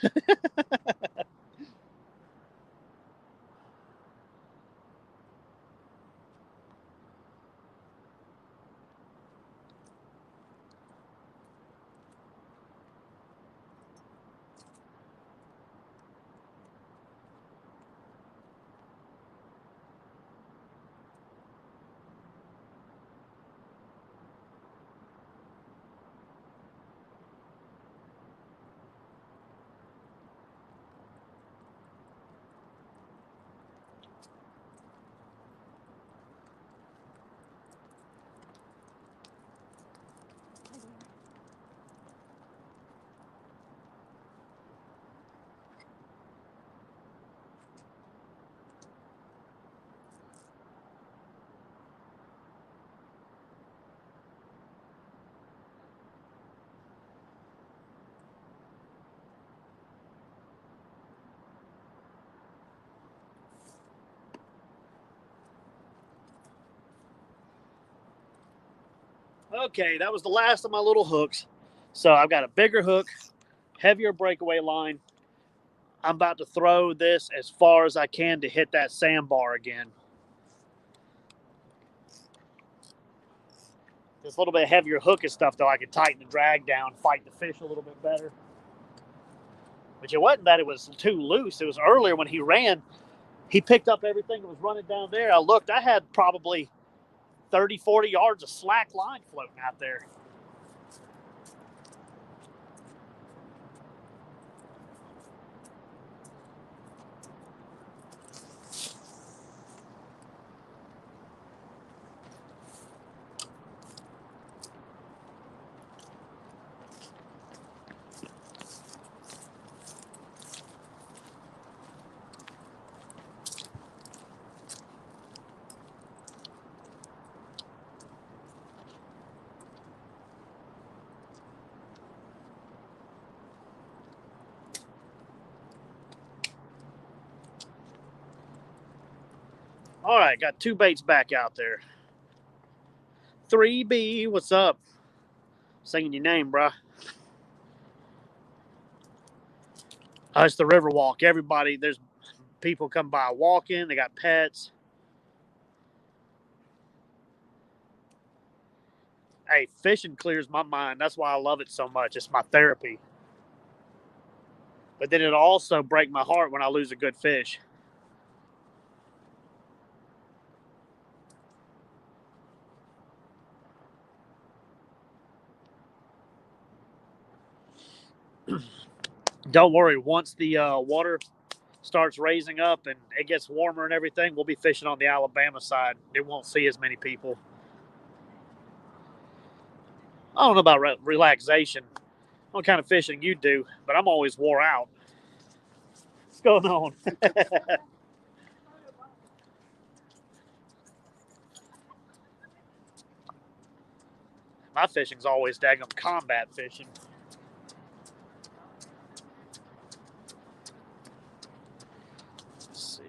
Okay, that was the last of my little hooks. So I've got a bigger hook, heavier breakaway line. I'm about to throw this as far as I can to hit that sandbar again. This little bit heavier hook and stuff, though, I can tighten the drag down, fight the fish a little bit better. But it wasn't that it was too loose. It was earlier when he ran, he picked up everything that was running down there. I looked, I had probably 30, 40 yards of slack line floating out there. All right, got two baits back out there. 3B, what's up? Singing your name, bruh. It's the Riverwalk. Everybody, there's people come by walking. They got pets. Hey, fishing clears my mind. That's why I love it so much. It's my therapy. But then it also breaks my heart when I lose a good fish. Don't worry. Once the water starts raising up and it gets warmer and everything, we'll be fishing on the Alabama side. It won't see as many people. I don't know about relaxation. What kind of fishing you do, but I'm always wore out. What's going on? My fishing's always daggum combat fishing. Let's see.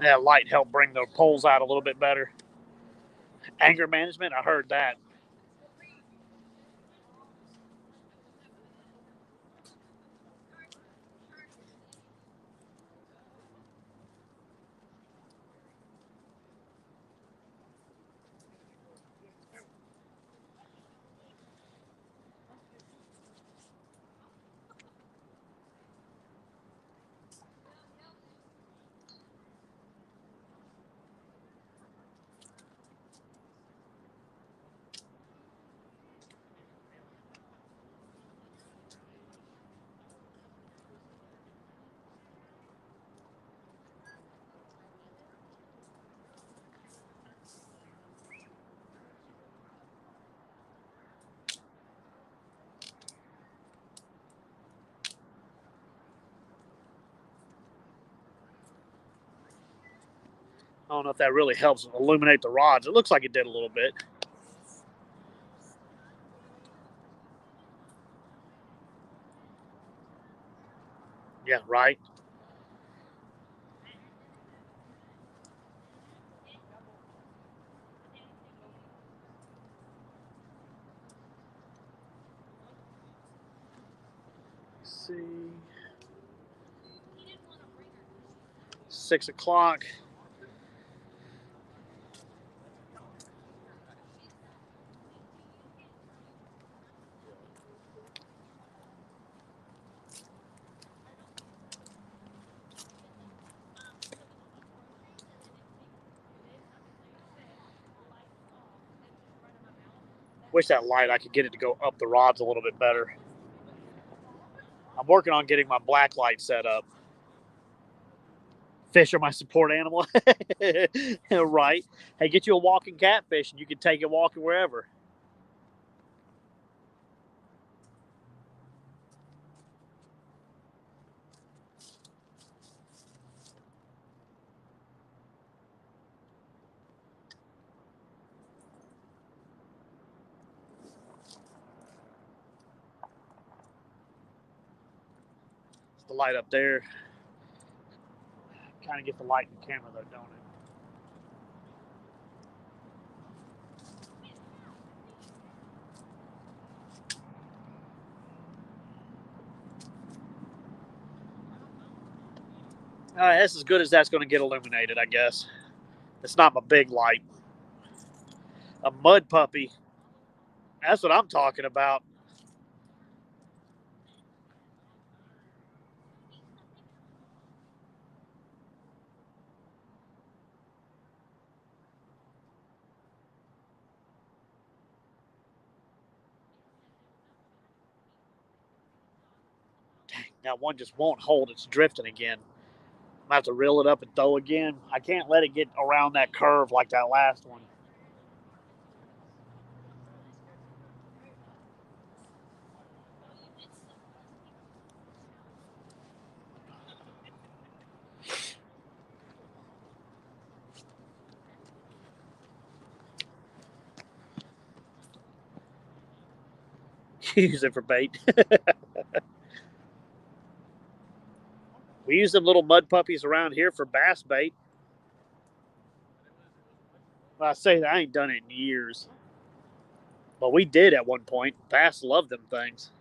Yeah, light helped bring the poles out a little bit better. Anger management, I heard that. I don't know if that really helps illuminate the rods. It looks like it did a little bit. Yeah, right. Let's see. 6 o'clock. Wish that light, I could get it to go up the rods a little bit better. I'm working on getting my black light set up. Fish are my support animal. Right. Hey, get you a walking catfish and you can take it walking wherever. It's the light up there. Kind of get the light in the camera though, don't it? All right, that's as good as that's going to get illuminated, I guess. It's not my big light. A mud puppy. That's what I'm talking about. Dang, that one just won't hold. It's drifting again. I'm going to have to reel it up and throw again. I can't let it get around that curve like that last one. Use it for bait. We use them little mud puppies around here for bass bait. Well, I say that I ain't done it in years. But we did at one point. Bass love them things.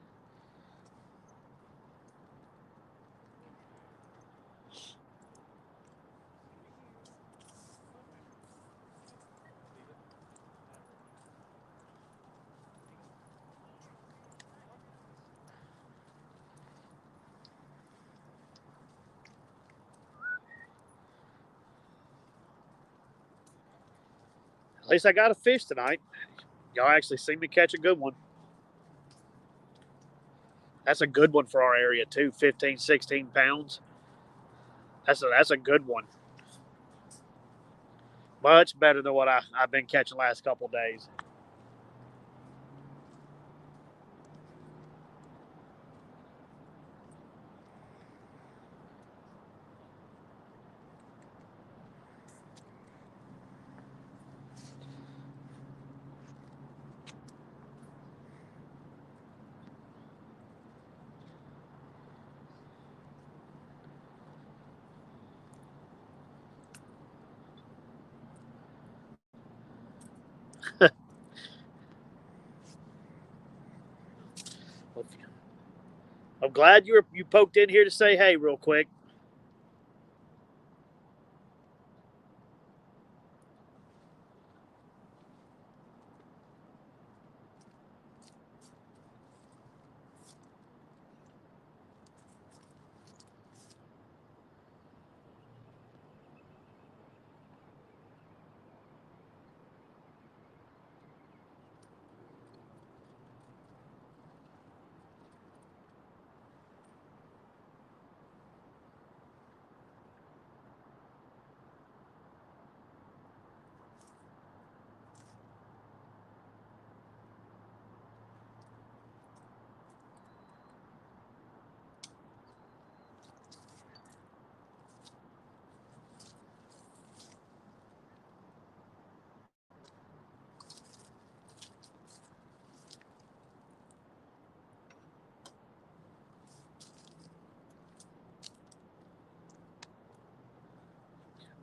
At least I got a fish tonight. Y'all actually seen me catch a good one. That's a good one for our area too. 15, 16 pounds. That's a good one. Much better than what I've been catching last couple days. I'm glad you poked in here to say hey real quick.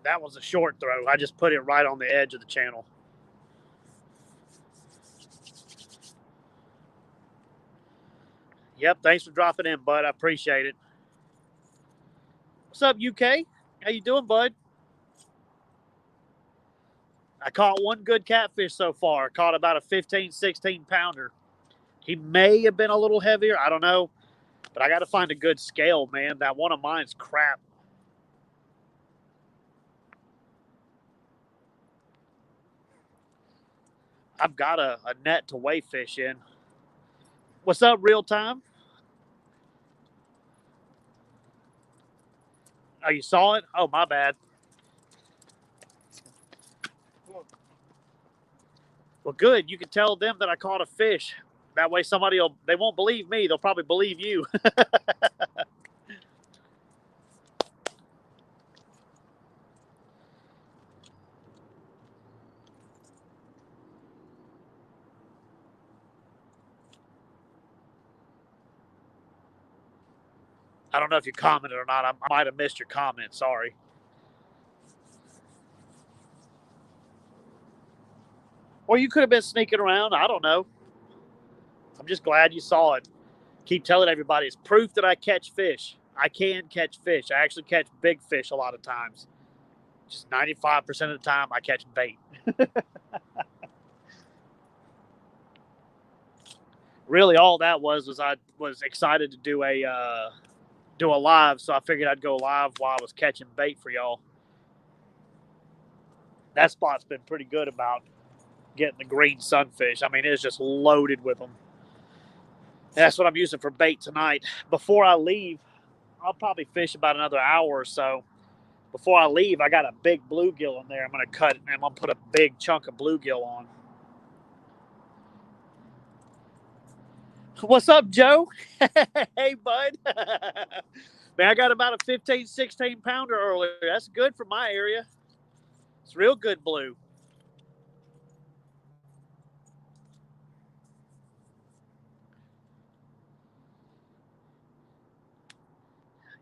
That was a short throw. I just put it right on the edge of the channel. Yep, thanks for dropping in, bud. I appreciate it. What's up, UK? How you doing, bud? I caught one good catfish so far. Caught about a 15, 16 pounder. He may have been a little heavier. I don't know. But I got to find a good scale, man. That one of mine's crap. I've got a net to weigh fish in. What's up, real time? Oh, you saw it? Oh, my bad. Well, good. You can tell them that I caught a fish. That way they won't believe me. They'll probably believe you. I don't know if you commented or not. I might have missed your comment. Sorry. Or you could have been sneaking around. I don't know. I'm just glad you saw it. Keep telling everybody it's proof that I catch fish. I can catch fish. I actually catch big fish a lot of times. Just 95% of the time I catch bait. Really, all that was I was excited to do a live, so I figured I'd go live while I was catching bait for y'all. That spot's been pretty good about getting the green sunfish. I mean, it's just loaded with them. And that's what I'm using for bait tonight. Before I leave, I'll probably fish about another hour or so. Before I leave, I got a big bluegill in there. I'm going to cut and I'm going to put a big chunk of bluegill on. What's up, Joe? Hey, bud. Man, I got about a 15, 16 pounder earlier. That's good for my area. It's real good blue.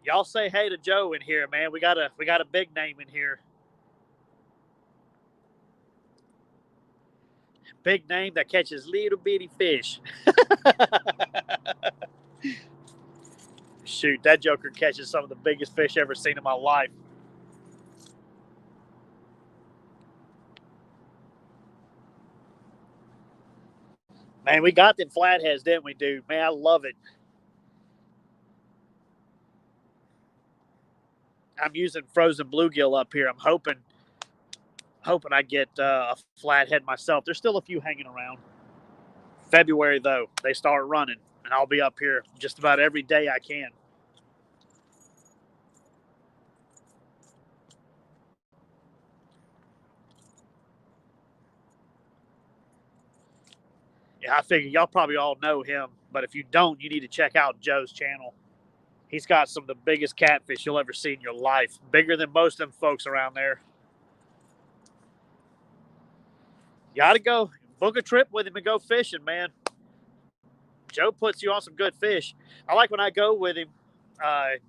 Y'all say hey to Joe in here, man. We got a big name in here. Big name that catches little bitty fish. Shoot, that joker catches some of the biggest fish I've ever seen in my life. Man, we got them flatheads, didn't we, dude? Man, I love it. I'm using frozen bluegill up here. I'm hoping I get a flathead myself. There's still a few hanging around. February, though, they start running, and I'll be up here just about every day I can. Yeah, I figure y'all probably all know him, but if you don't, you need to check out Joe's channel. He's got some of the biggest catfish you'll ever see in your life. Bigger than most of them folks around there. You got to go book a trip with him and go fishing, man. Joe puts you on some good fish. I like when I go with him.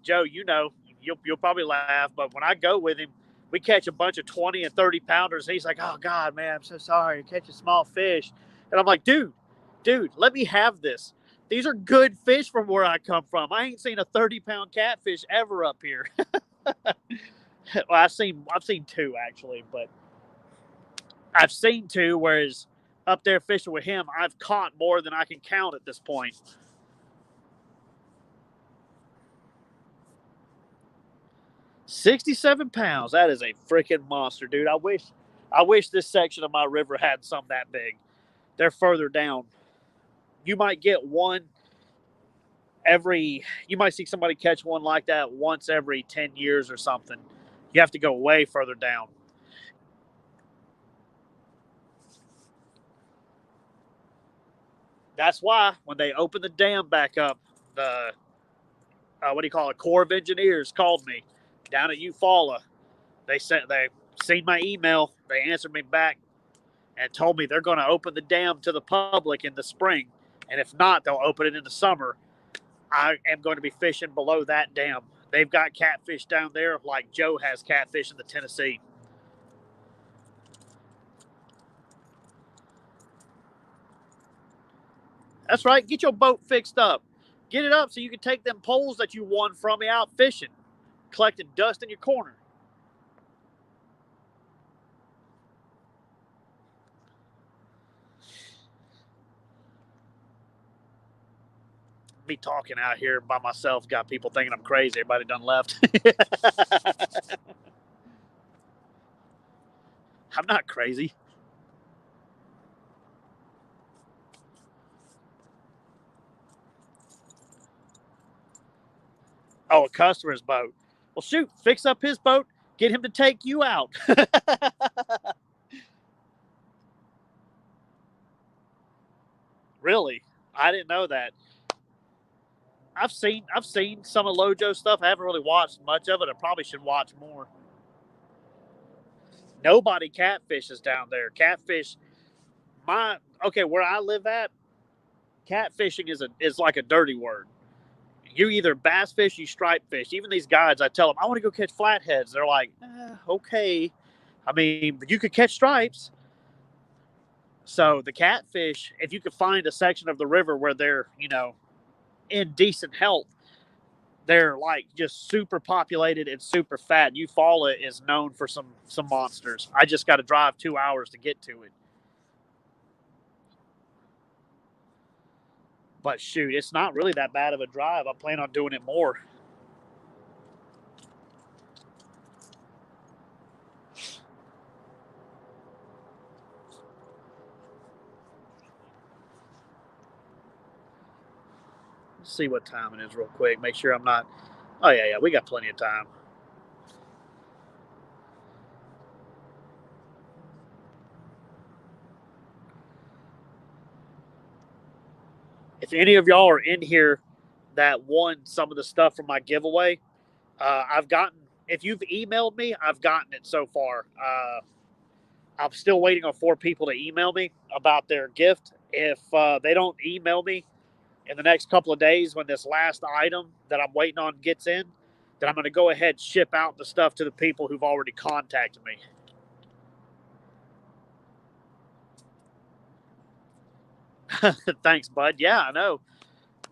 Joe, you know, you'll probably laugh, but when I go with him, we catch a bunch of 20 and 30 pounders. He's like, oh, God, man, I'm so sorry. I catch a small fish. And I'm like, dude, let me have this. These are good fish from where I come from. I ain't seen a 30-pound catfish ever up here. Well, I've seen two, actually, but I've seen two, whereas up there fishing with him, I've caught more than I can count at this point. £67. That is a freaking monster, dude. I wish this section of my river had some that big. They're further down. You might get one you might see somebody catch one like that once every 10 years or something. You have to go way further down. That's why when they open the dam back up, the Corps of Engineers called me down at Eufaula. They seen my email. They answered me back and told me they're going to open the dam to the public in the spring, and if not, they'll open it in the summer. I am going to be fishing below that dam They've got catfish down there like Joe has catfish in the Tennessee. That's right. Get your boat fixed up. Get it up so you can take them poles that you won from me out fishing, collecting dust in your corner. Me talking out here by myself got people thinking I'm crazy. Everybody done left. I'm not crazy. Oh, a customer's boat. Well, shoot, fix up his boat, get him to take you out. Really? I didn't know that. I've seen some of Lojo's stuff. I haven't really watched much of it. I probably should watch more. Nobody catfishes down there. Catfish, where I live at, catfishing is like a dirty word. You either bass fish, you stripe fish. Even these guides, I tell them, I want to go catch flatheads. They're like, okay. I mean, you could catch stripes. So the catfish, if you could find a section of the river where they're, in decent health, they're like just super populated and super fat. Eufaula is known for some monsters. I just got to drive 2 hours to get to it. But shoot, it's not really that bad of a drive. I plan on doing it more. Let's see what time it is real quick. Make sure I'm not. Oh, yeah, we got plenty of time. If any of y'all are in here that won some of the stuff from my giveaway, I've gotten, if you've emailed me, I've gotten it so far. I'm still waiting on 4 people to email me about their gift. If they don't email me in the next couple of days when this last item that I'm waiting on gets in, then I'm going to go ahead and ship out the stuff to the people who've already contacted me. Thanks, bud. Yeah, I know.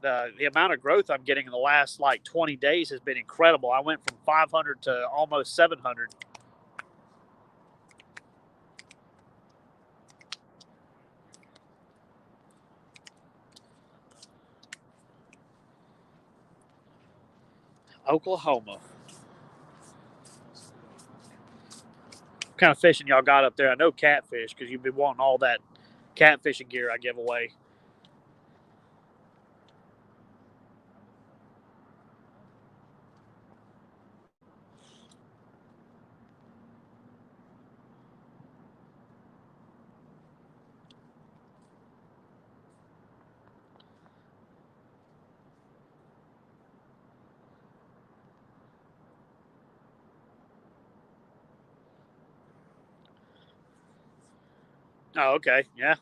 The amount of growth I'm getting in the last like 20 days has been incredible. I went from 500 to almost 700. Oklahoma. What kind of fishing y'all got up there? I know catfish because you've been wanting all that catfishing gear I give away. Oh, okay. Yeah.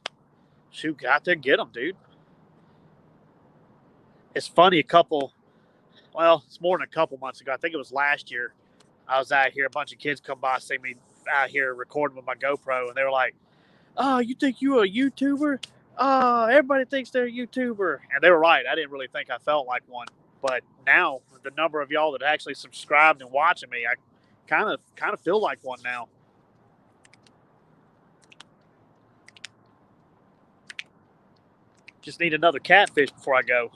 Shoot, out there, get them, dude. It's funny, it's more than a couple months ago. I think it was last year. I was out here. A bunch of kids come by, see me out here recording with my GoPro, and they were like, "Oh, you think you're a YouTuber? Oh, everybody thinks they're a YouTuber." And they were right. I didn't really think I felt like one. But now, the number of y'all that actually subscribed and watching me, I kind of feel like one now. Just need another catfish before I go.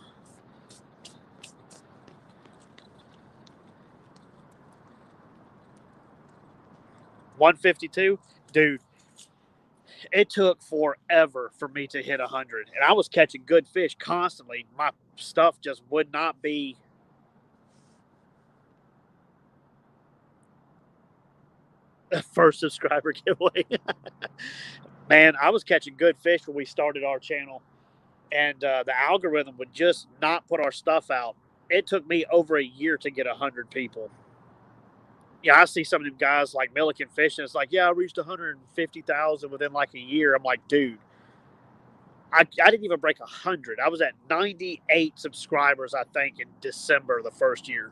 $152, dude. It took forever for me to hit 100, and I was catching good fish constantly. My stuff just would not be. The first subscriber giveaway. Man, I was catching good fish when we started our channel, and the algorithm would just not put our stuff out. It took me over a year to get 100 people. Yeah, I see some of them guys like Milliken Fishing. It's like, yeah, I reached 150,000 within like a year. I'm like, dude, I didn't even break 100. I was at 98 subscribers, I think, in December the first year.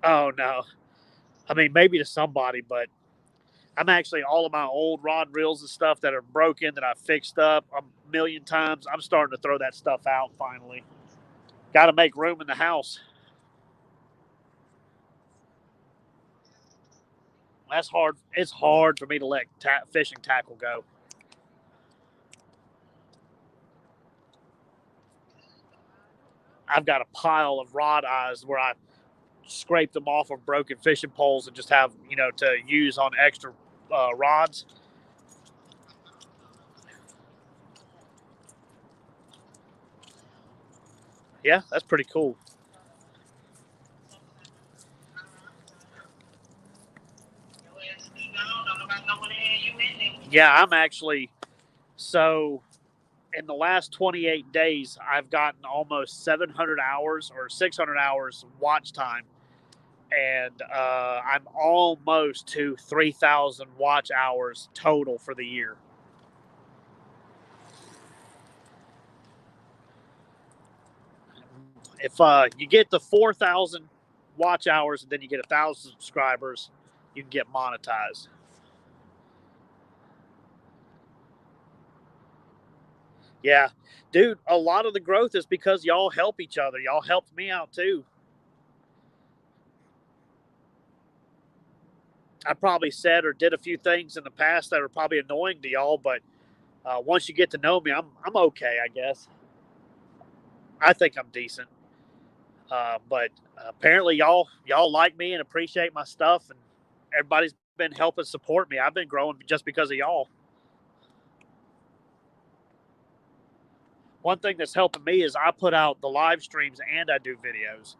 Oh no. I mean, maybe to somebody, but I'm actually all of my old rod reels and stuff that are broken that I fixed up a million times. I'm starting to throw that stuff out finally. Got to make room in the house. That's hard. It's hard for me to let fishing tackle go. I've got a pile of rod eyes where I scrape them off of broken fishing poles and just have, to use on extra rods. Yeah, that's pretty cool. Yeah, I'm actually so in the last 28 days, I've gotten almost 700 hours or 600 hours watch time, and I'm almost to 3,000 watch hours total for the year. If you get the 4,000 watch hours and then you get 1,000 subscribers, you can get monetized. Yeah, dude, a lot of the growth is because y'all help each other. Y'all helped me out too. I probably said or did a few things in the past that are probably annoying to y'all, but once you get to know me, I'm okay, I guess. I think I'm decent. But apparently y'all like me and appreciate my stuff, and everybody's been helping support me. I've been growing just because of y'all. One thing that's helping me is I put out the live streams and I do videos.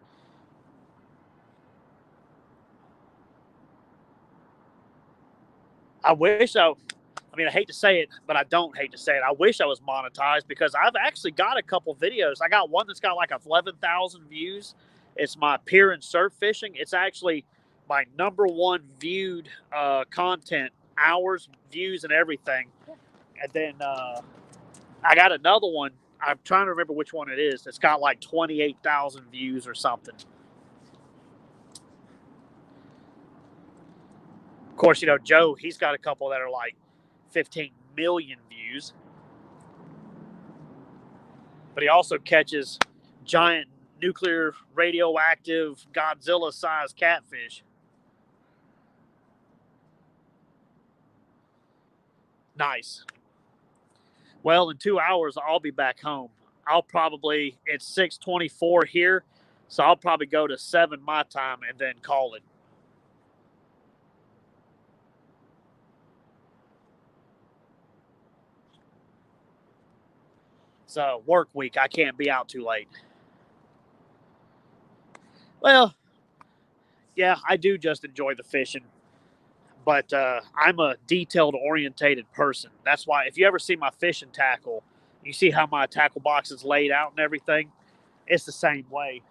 I wish I mean, I hate to say it, but I don't hate to say it. I wish I was monetized because I've actually got a couple videos. I got one that's got like 11,000 views. It's my pier and surf fishing. It's actually my number one viewed content, hours, views, and everything. And then I got another one. I'm trying to remember which one it is. It's got like 28,000 views or something. Of course, Joe, he's got a couple that are like 15 million views. But he also catches giant nuclear radioactive Godzilla sized catfish. Nice. Well, in 2 hours, I'll be back home. It's 6:24 here, so I'll probably go to 7 my time and then call it. So, work week, I can't be out too late. Well, yeah, I do just enjoy the fishing, but I'm a detailed orientated person. That's why if you ever see my fishing tackle, you see how my tackle box is laid out and everything. It's the same way.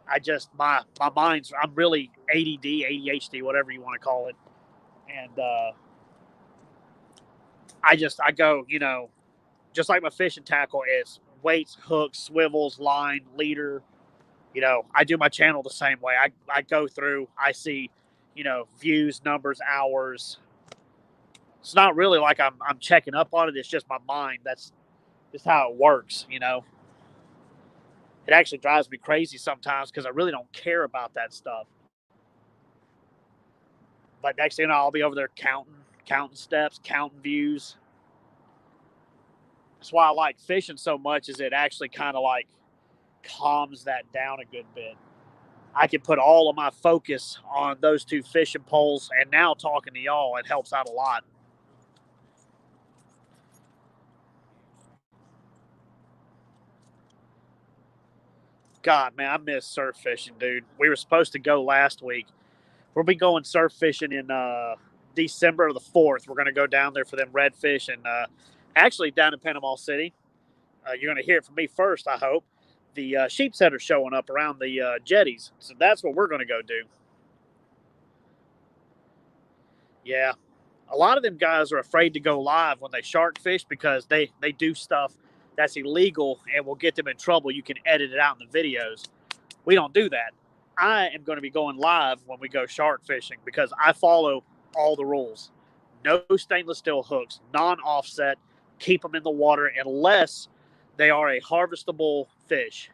I just my mind's I'm really ADD, ADHD, whatever you want to call it, and I go just like my fishing tackle is weights, hooks, swivels, line, leader. I do my channel the same way. I go through, I see, views, numbers, hours. It's not really like I'm checking up on it. It's just my mind. That's just how it works. It actually drives me crazy sometimes because I really don't care about that stuff. But next thing you know, I'll be over there counting steps, counting views. That's why I like fishing so much. Is it actually kind of like calms that down a good bit. I can put all of my focus on those two fishing poles, and now talking to y'all, it helps out a lot. God, man, I miss surf fishing, dude. We were supposed to go last week. We'll be going surf fishing in December the 4th. We're going to go down there for them redfish and actually down in Panama City. You're going to hear it from me first, I hope. The sheep's head are showing up around the jetties. So that's what we're going to go do. Yeah. A lot of them guys are afraid to go live when they shark fish because they do stuff that's illegal and will get them in trouble. You can edit it out in the videos. We don't do that. I am going to be going live when we go shark fishing because I follow all the rules. No stainless steel hooks, non-offset, keep them in the water unless they are a harvestable fish.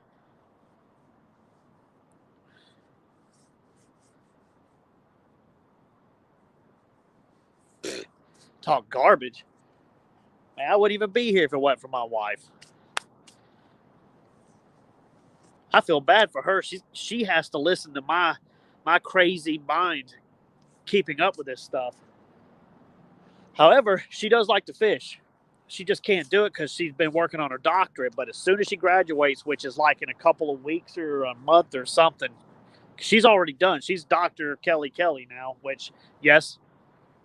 Talk garbage. Man, I wouldn't even be here if it wasn't for my wife. I feel bad for her. She has to listen to my crazy mind keeping up with this stuff. However, she does like to fish. She just can't do it because she's been working on her doctorate. But as soon as she graduates, which is like in a couple of weeks or a month or something, she's already done. She's Dr. Kelly Kelly now, which, yes,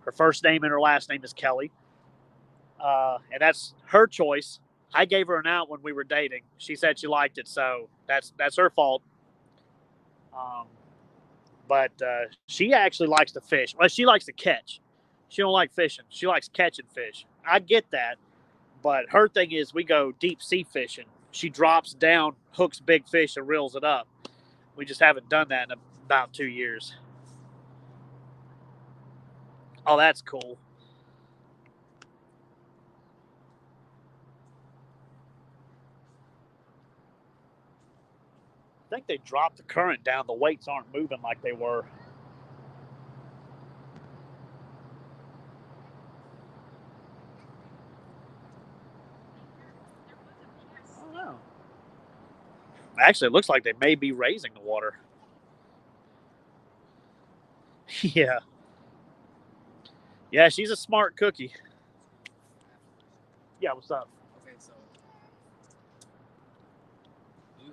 her first name and her last name is Kelly. And that's her choice. I gave her an out when we were dating. She said she liked it, so that's her fault. Um, but she actually likes to fish. Well, she likes to catch. She don't like fishing. She likes catching fish. I get that, but her thing is we go deep sea fishing. She drops down, hooks big fish, and reels it up. We just haven't done that in about 2 years. Oh, that's cool. I think they dropped the current down. The weights aren't moving like they were. I don't know. Actually, it looks like they may be raising the water. Yeah. Yeah, she's a smart cookie. Yeah, what's up? Okay, so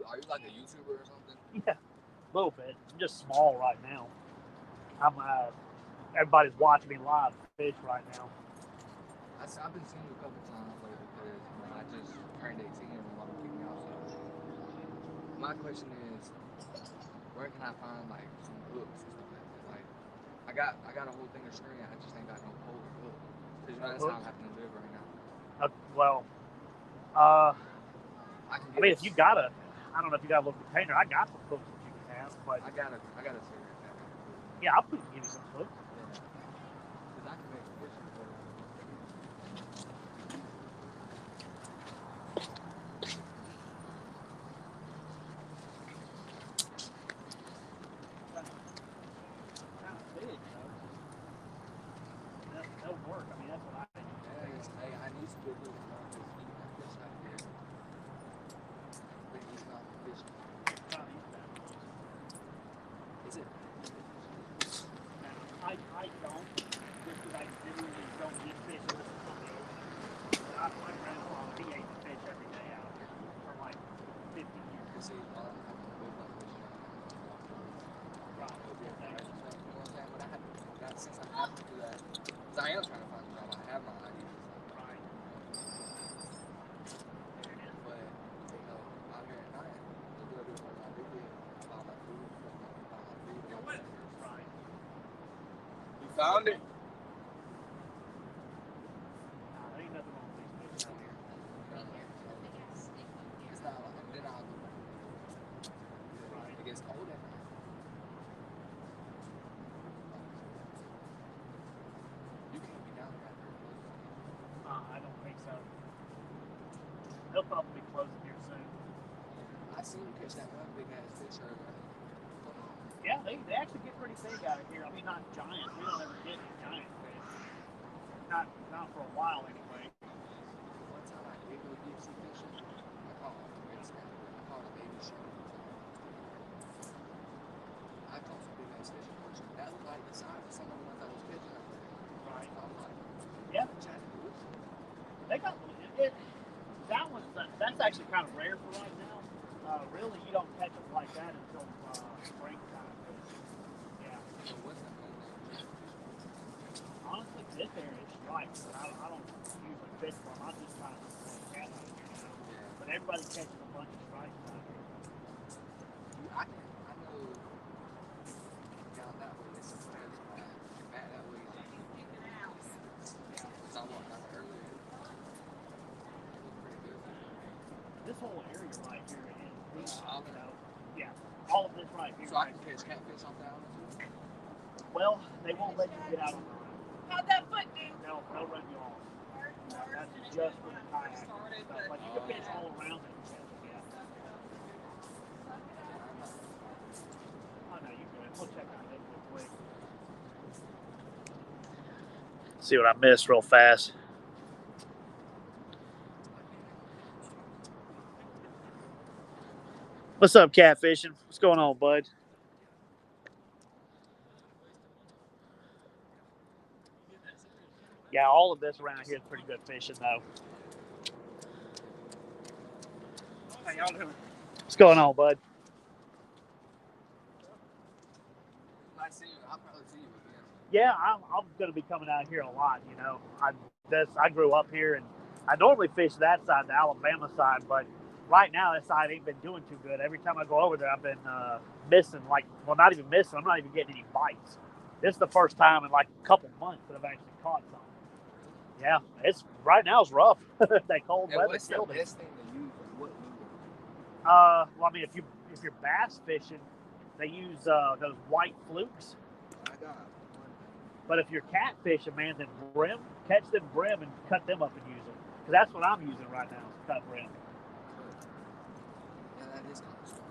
are you like a YouTuber or something? Yeah, a little bit. I'm just small right now. I'm everybody's watching me live fish right now. I've been seeing you a couple times lately because I just turned 18 and a lot of people outside. My question is, where can I find like some hooks and stuff like that? Like, I got a whole thing of string. I just ain't got no pole or hook. Cause you know that's how I'm having to live right now. I mean, if you got I don't know if you got a little container. I got some hooks that you can have, but I got a cigarette pack. yeah, I'll give you some hooks. Yeah. Cause I can make a fishing boat. That'll work. I mean, that's what I think. Hey, I need to get a little more because eating that fish out here. Been eating off the fish. Is it? I don't. Just because I generally don't eat fish unless it's on the ocean. My grandfather, he ate the fish every day out here for like 50 years. You see, all I'm having to live like fish now. Right. You know what I'm saying? But I have to, since I have to do that, because I am trying to find a job, I have my ideas. Right. But, you know, out here at night, the good is what I do is buy my food, buy my food. Right. You found it? There ain't nothing wrong with these fish out here. It's not like, then I'll go back. Right. It gets cold at night. You can't be down there after it closes. I don't think so. They'll probably be closing here soon. I seen you catch that one big ass fish earlier. Yeah, they actually get pretty big out of here. I mean, not giant. We don't ever get any giant fish. Not for a while anyway. One time I did go deep sea fishing. I caught a baby shark. I caught some big ass fish. That was like the size of some of the ones I was catching out there. Right. I was like, Yeah. Chattanooga. They got it. That one's that's actually kind of rare for right now. Really, you don't catch them like that until springtime. Yeah. So what's that one? Honestly, this area is striped, but I don't usually fish for them. I'm just trying to cat out here now. Yeah. But everybody catches a bunch of stripes out here. I know down that way there's some friends of mine back that way. Because I walked out there earlier. It was pretty good. This whole area right here is, you know, Yeah, all of this right here. So I can catch catfish off that one too? Well, they won't let you get out on the road. How'd that foot do? They'll run you off. That's just for the kayak stuff. Like you can fish all around it. Yeah. Oh no, you're good. We'll check out this real quick. See what I missed real fast. What's up, catfishing? What's going on, bud? Yeah, all of this around here is pretty good fishing, though. How y'all doing? What's going on, bud? I see you. I'll probably see you again. Yeah, I'm going to be coming out here a lot. You know, I grew up here, and I normally fish that side, the Alabama side, but right now that side ain't been doing too good. Every time I go over there, I've been missing, not even missing. I'm not even getting any bites. This is the first time in like a couple months that I've actually caught something. Yeah, it's right now it's rough. That cold weather What's the killed it. best thing to use? What lure? Well, I mean, if you're bass fishing, they use those white flukes. I got one. But if you're catfishing, man, then brim, catch them brim and cut them up and use them. Because that's what I'm using right now, is cut brim. Yeah, that is kind of strong.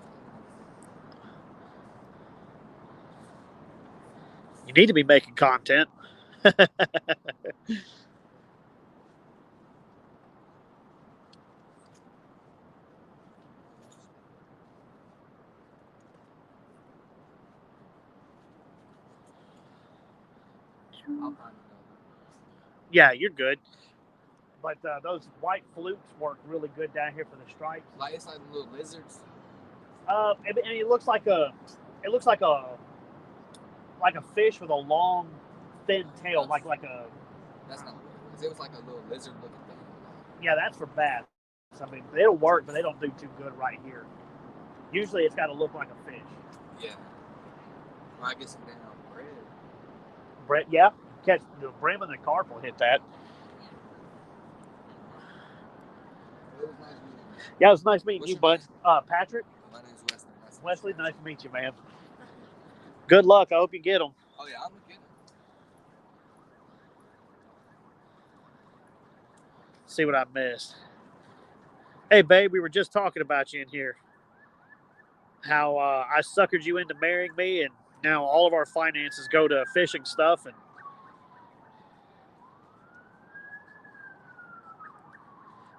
You need to be making content. I'll find another. Yeah, you're good. But those white flukes work really good down here for the stripes. Like it's like little lizards. And it looks like a fish with a long, thin tail, like a. That's not what it was. It was like a little lizard looking thing. Yeah, that's for bass. I mean, it'll work, but they don't do too good right here. Usually, it's got to look like a fish. Yeah. Well, I guess down bread. Brett, yeah, catch the brim and the carp will hit that. It was nice meeting you. Yeah, it was nice meeting What's you, your bud. name? Patrick, My name's Wesley. Wesley, nice to meet you, man. Good luck. I hope you get them. Oh yeah, I'm looking. See what I missed. Hey, babe, we were just talking about you in here. How I suckered you into marrying me, and now all of our finances go to fishing stuff. And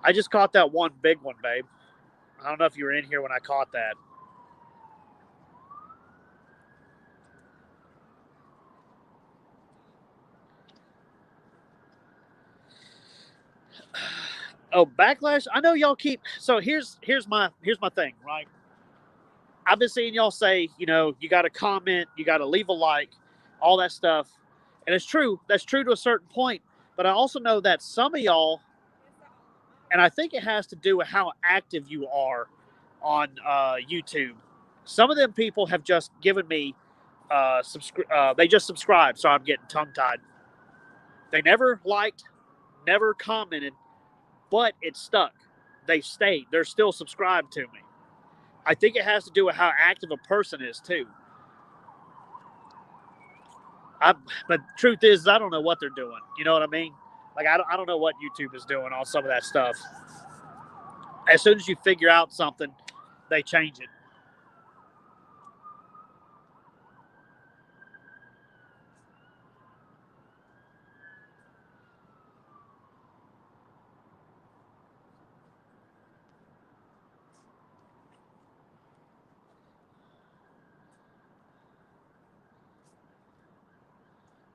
I just caught that one big one, babe. I don't know if you were in here when I caught that. Oh, backlash! I know y'all keep. So here's my thing, right? I've been seeing y'all say, you know, you got to comment, you got to leave a like, all that stuff, and it's true. That's true to a certain point. But I also know that some of y'all, and I think it has to do with how active you are on YouTube. Some of them people have just given me they just subscribed, so I'm getting tongue tied. They never liked, never commented, but it stuck. They stayed. They're still subscribed to me. I think it has to do with how active a person is too. But truth is, I don't know what they're doing. You know what I mean? Like I don't know what YouTube is doing on some of that stuff. As soon as you figure out something, they change it.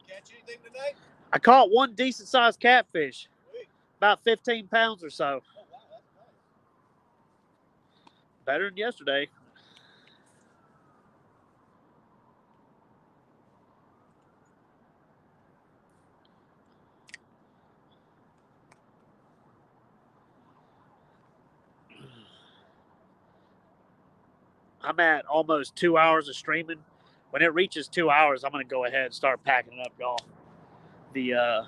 Catch anything tonight? I caught one decent sized catfish, about 15 pounds or so. Oh, wow, that's nice. Better than yesterday. I'm at almost 2 hours of streaming. When it reaches 2 hours, I'm going to go ahead and start packing it up, y'all. The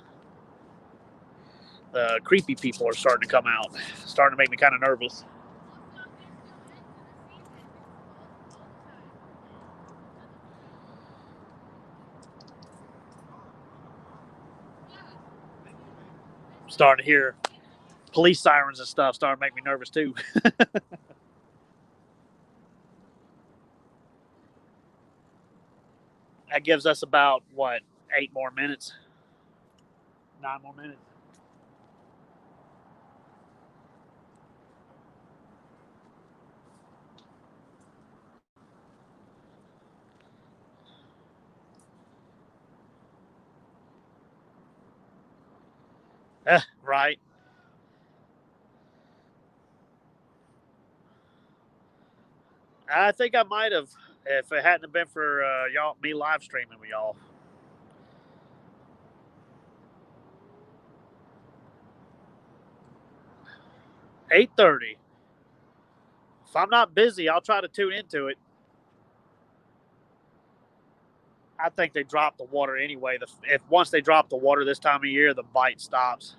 creepy people are starting to come out, starting to make me kind of nervous. starting to hear police sirens and stuff starting to make me nervous too. That gives us about, what, 8 more minutes? 9 more minutes. Right. I think I might have if it hadn't been for y'all, me live streaming with y'all. $8:30. If I'm not busy, I'll try to tune into it. I think they drop the water anyway. If once they drop the water this time of year, the bite stops.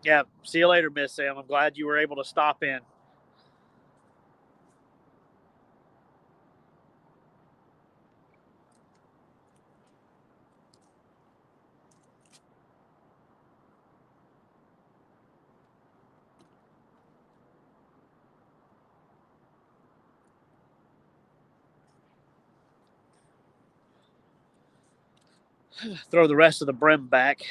Yeah. See you later, Miss Sam. I'm glad you were able to stop in. Throw the rest of the brim back.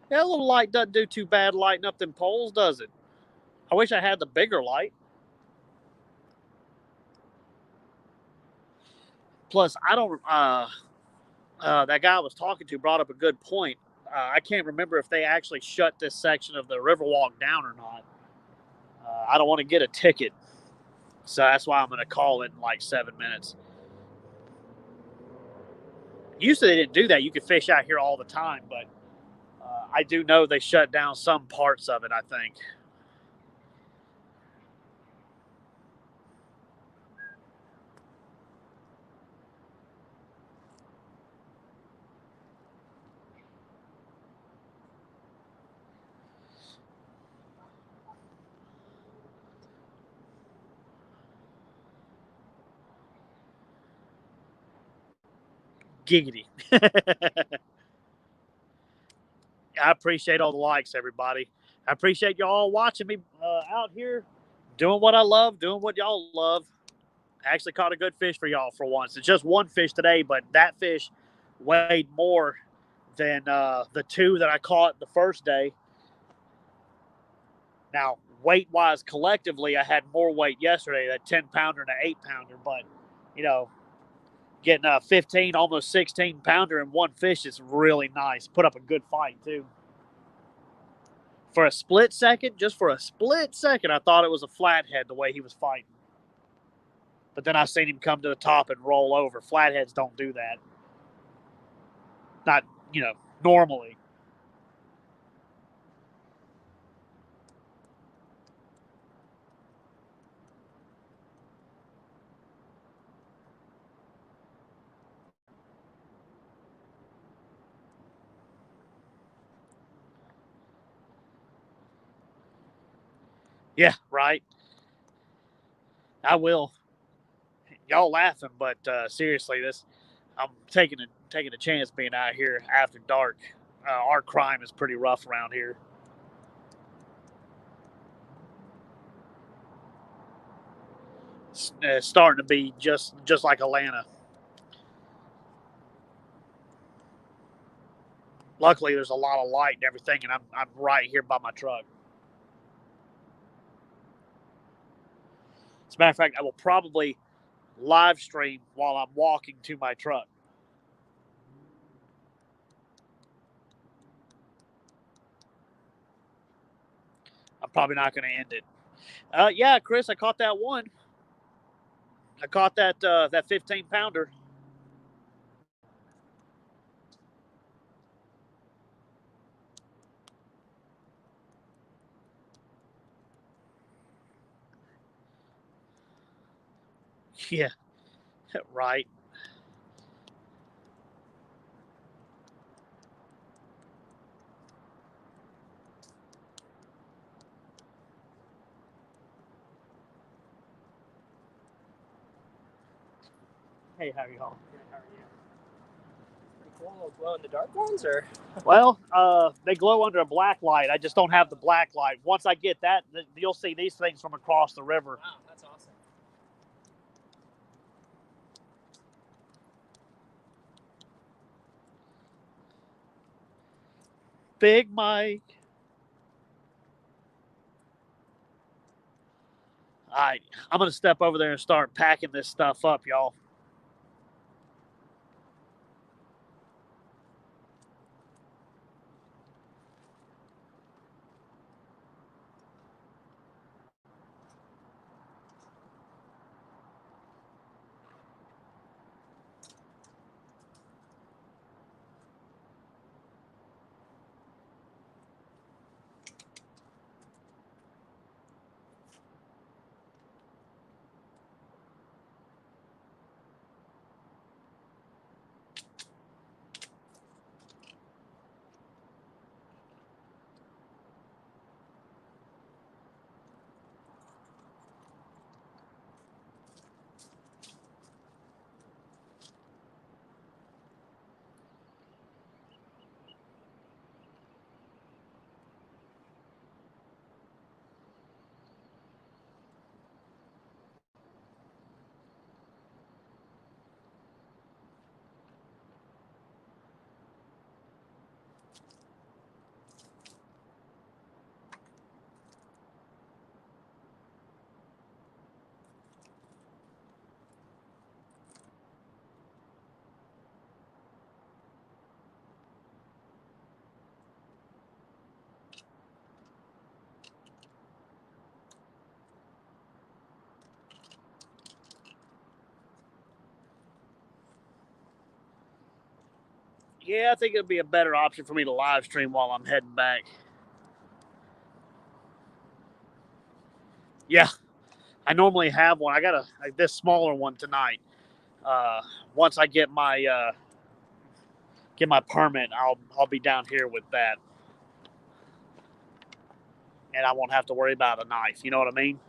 Yeah, a little light doesn't do too bad lighting up them poles, does it? I wish I had the bigger light. Plus, I don't. That guy I was talking to brought up a good point. I can't remember if they actually shut this section of the Riverwalk down or not. I don't want to get a ticket, so that's why I'm going to call it in like 7 minutes. Usually they didn't do that. You could fish out here all the time, but I do know they shut down some parts of it, I think. Giggity. I appreciate all the likes, everybody. I appreciate y'all watching me out here doing what I love, doing what y'all love. I actually caught a good fish for y'all for once. It's just one fish today, but that fish weighed more than the 2 that I caught the first day. Now, weight-wise, collectively, I had more weight yesterday, that 10-pounder and an 8-pounder. But, getting a 15, almost 16-pounder in one fish is really nice. Put up a good fight, too. For a split second, just for a split second, I thought it was a flathead the way he was fighting. But then I seen him come to the top and roll over. Flatheads don't do that. Not, normally. Yeah, right. I will. Y'all laughing, but seriously, I'm taking a chance being out here after dark. Our crime is pretty rough around here. It's starting to be just like Atlanta. Luckily, there's a lot of light and everything, and I'm right here by my truck. As a matter of fact, I will probably live stream while I'm walking to my truck. I'm probably not going to end it. Yeah, Chris, I caught that one. I caught that 15-pounder. Yeah. Right. Hey, how are y'all? How are you? Pretty cool. Glow in the dark ones, or? Well, they glow under a black light. I just don't have the black light. Once I get that, you'll see these things from across the river. Wow, that's awesome. Big Mike. All right, I'm going to step over there and start packing this stuff up, y'all. Yeah, I think it'd be a better option for me to live stream while I'm heading back. Yeah, I normally have one. I got this smaller one tonight. Once I get my permit, I'll be down here with that, and I won't have to worry about a knife. You know what I mean?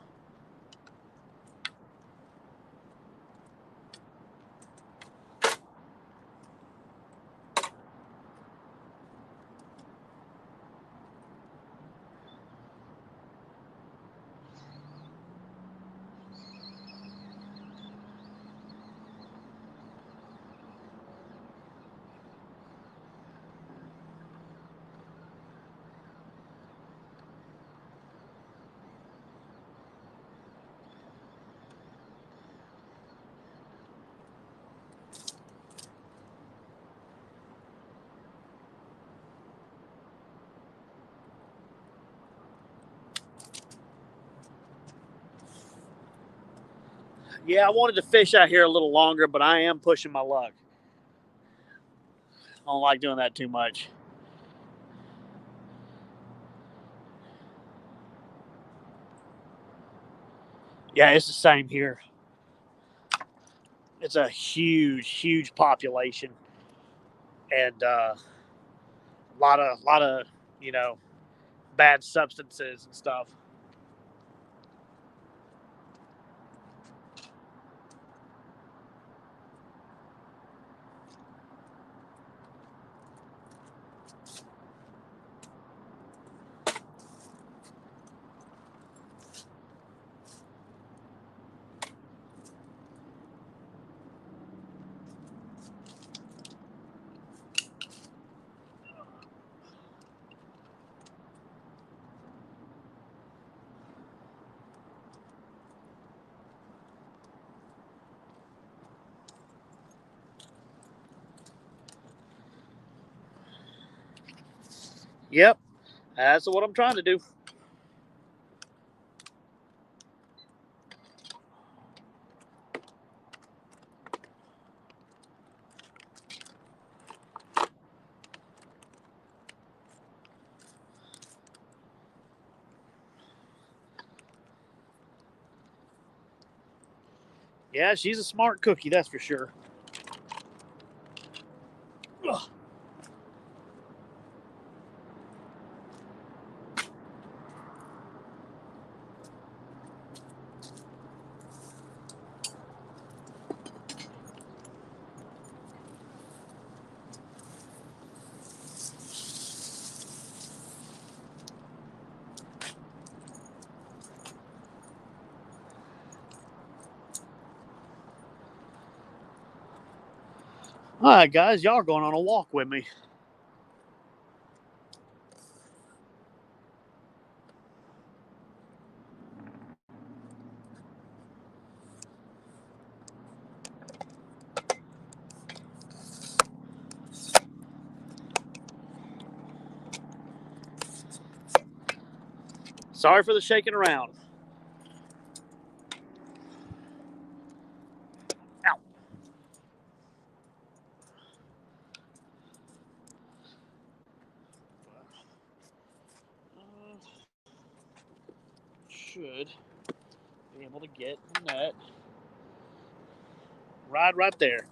Yeah, I wanted to fish out here a little longer, but I am pushing my luck. I don't like doing that too much. Yeah, it's the same here. It's a huge, huge population, and lot of bad substances and stuff. Yep, that's what I'm trying to do. Yeah, she's a smart cookie, that's for sure. Ugh. All right, guys, y'all are going on a walk with me. Sorry for the shaking around. Ow. Should be able to get the net. Right there.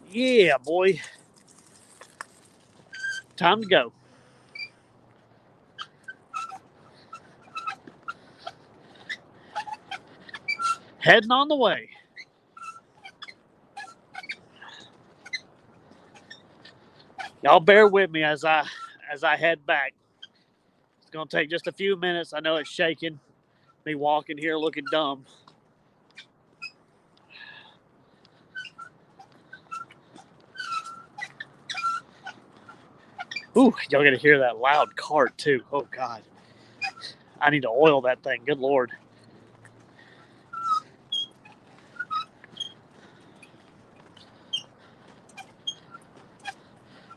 Yeah, boy. Time to go. Heading on the way. Y'all bear with me as I head back. It's gonna take just a few minutes. I know it's shaking. Me walking here looking dumb. Ooh, y'all gotta hear that loud cart too. Oh God. I need to oil that thing. Good Lord.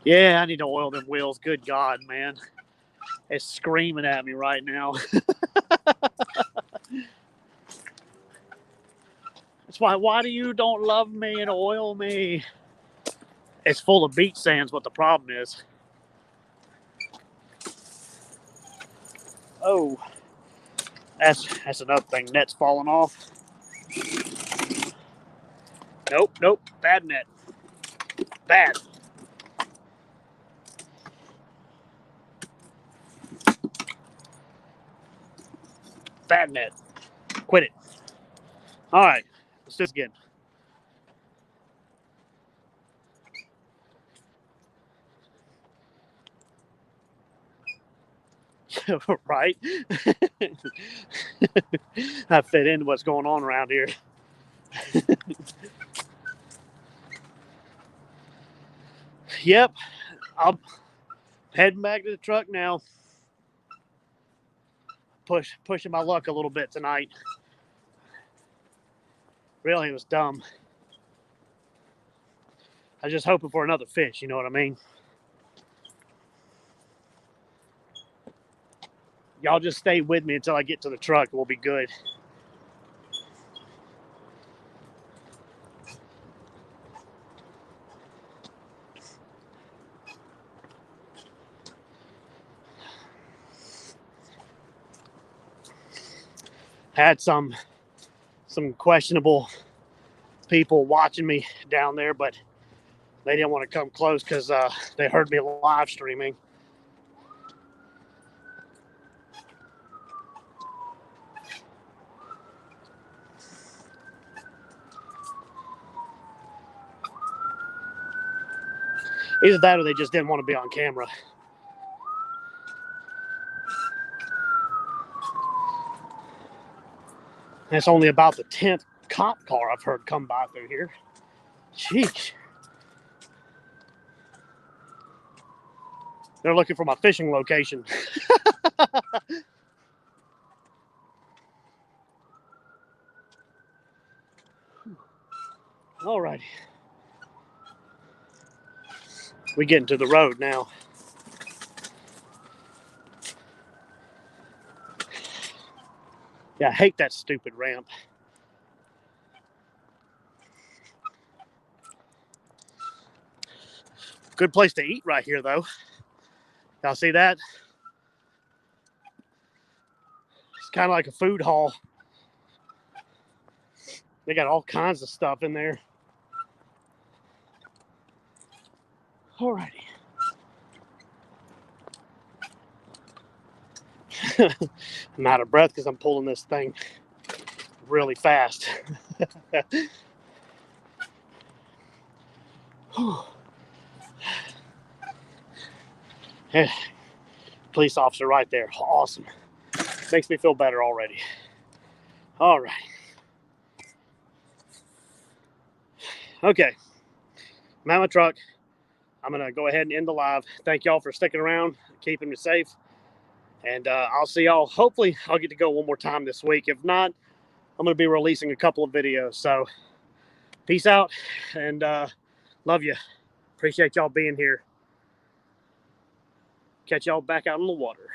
Yeah, I need to oil them wheels. Good God, man. It's screaming at me right now. That's why do you don't love me and oil me? It's full of beach sands, what the problem is. Oh, that's another thing. Net's falling off. Nope. Bad net. Bad. Bad net. Quit it. All right. Let's do this again. Right? I fit into what's going on around here. Yep. I'm heading back to the truck now. Pushing my luck a little bit tonight. Really, it was dumb. I was just hoping for another fish, you know what I mean? Y'all just stay with me until I get to the truck. We'll be good. Had some questionable people watching me down there, but they didn't want to come close because they heard me live streaming. Either that or they just didn't want to be on camera. And it's only about the 10th cop car I've heard come by through here. Jeez. They're looking for my fishing location. All righty. We getting to the road now. Yeah, I hate that stupid ramp. Good place to eat right here, though. Y'all see that? It's kind of like a food hall. They got all kinds of stuff in there. Alrighty. I'm out of breath because I'm pulling this thing really fast. Police officer right there. Awesome. Makes me feel better already. All right. Okay. I'm at my truck. I'm going to go ahead and end the live. Thank y'all for sticking around, keeping me safe. And I'll see y'all. Hopefully, I'll get to go one more time this week. If not, I'm going to be releasing a couple of videos. So, peace out. And love you. Appreciate y'all being here. Catch y'all back out on the water.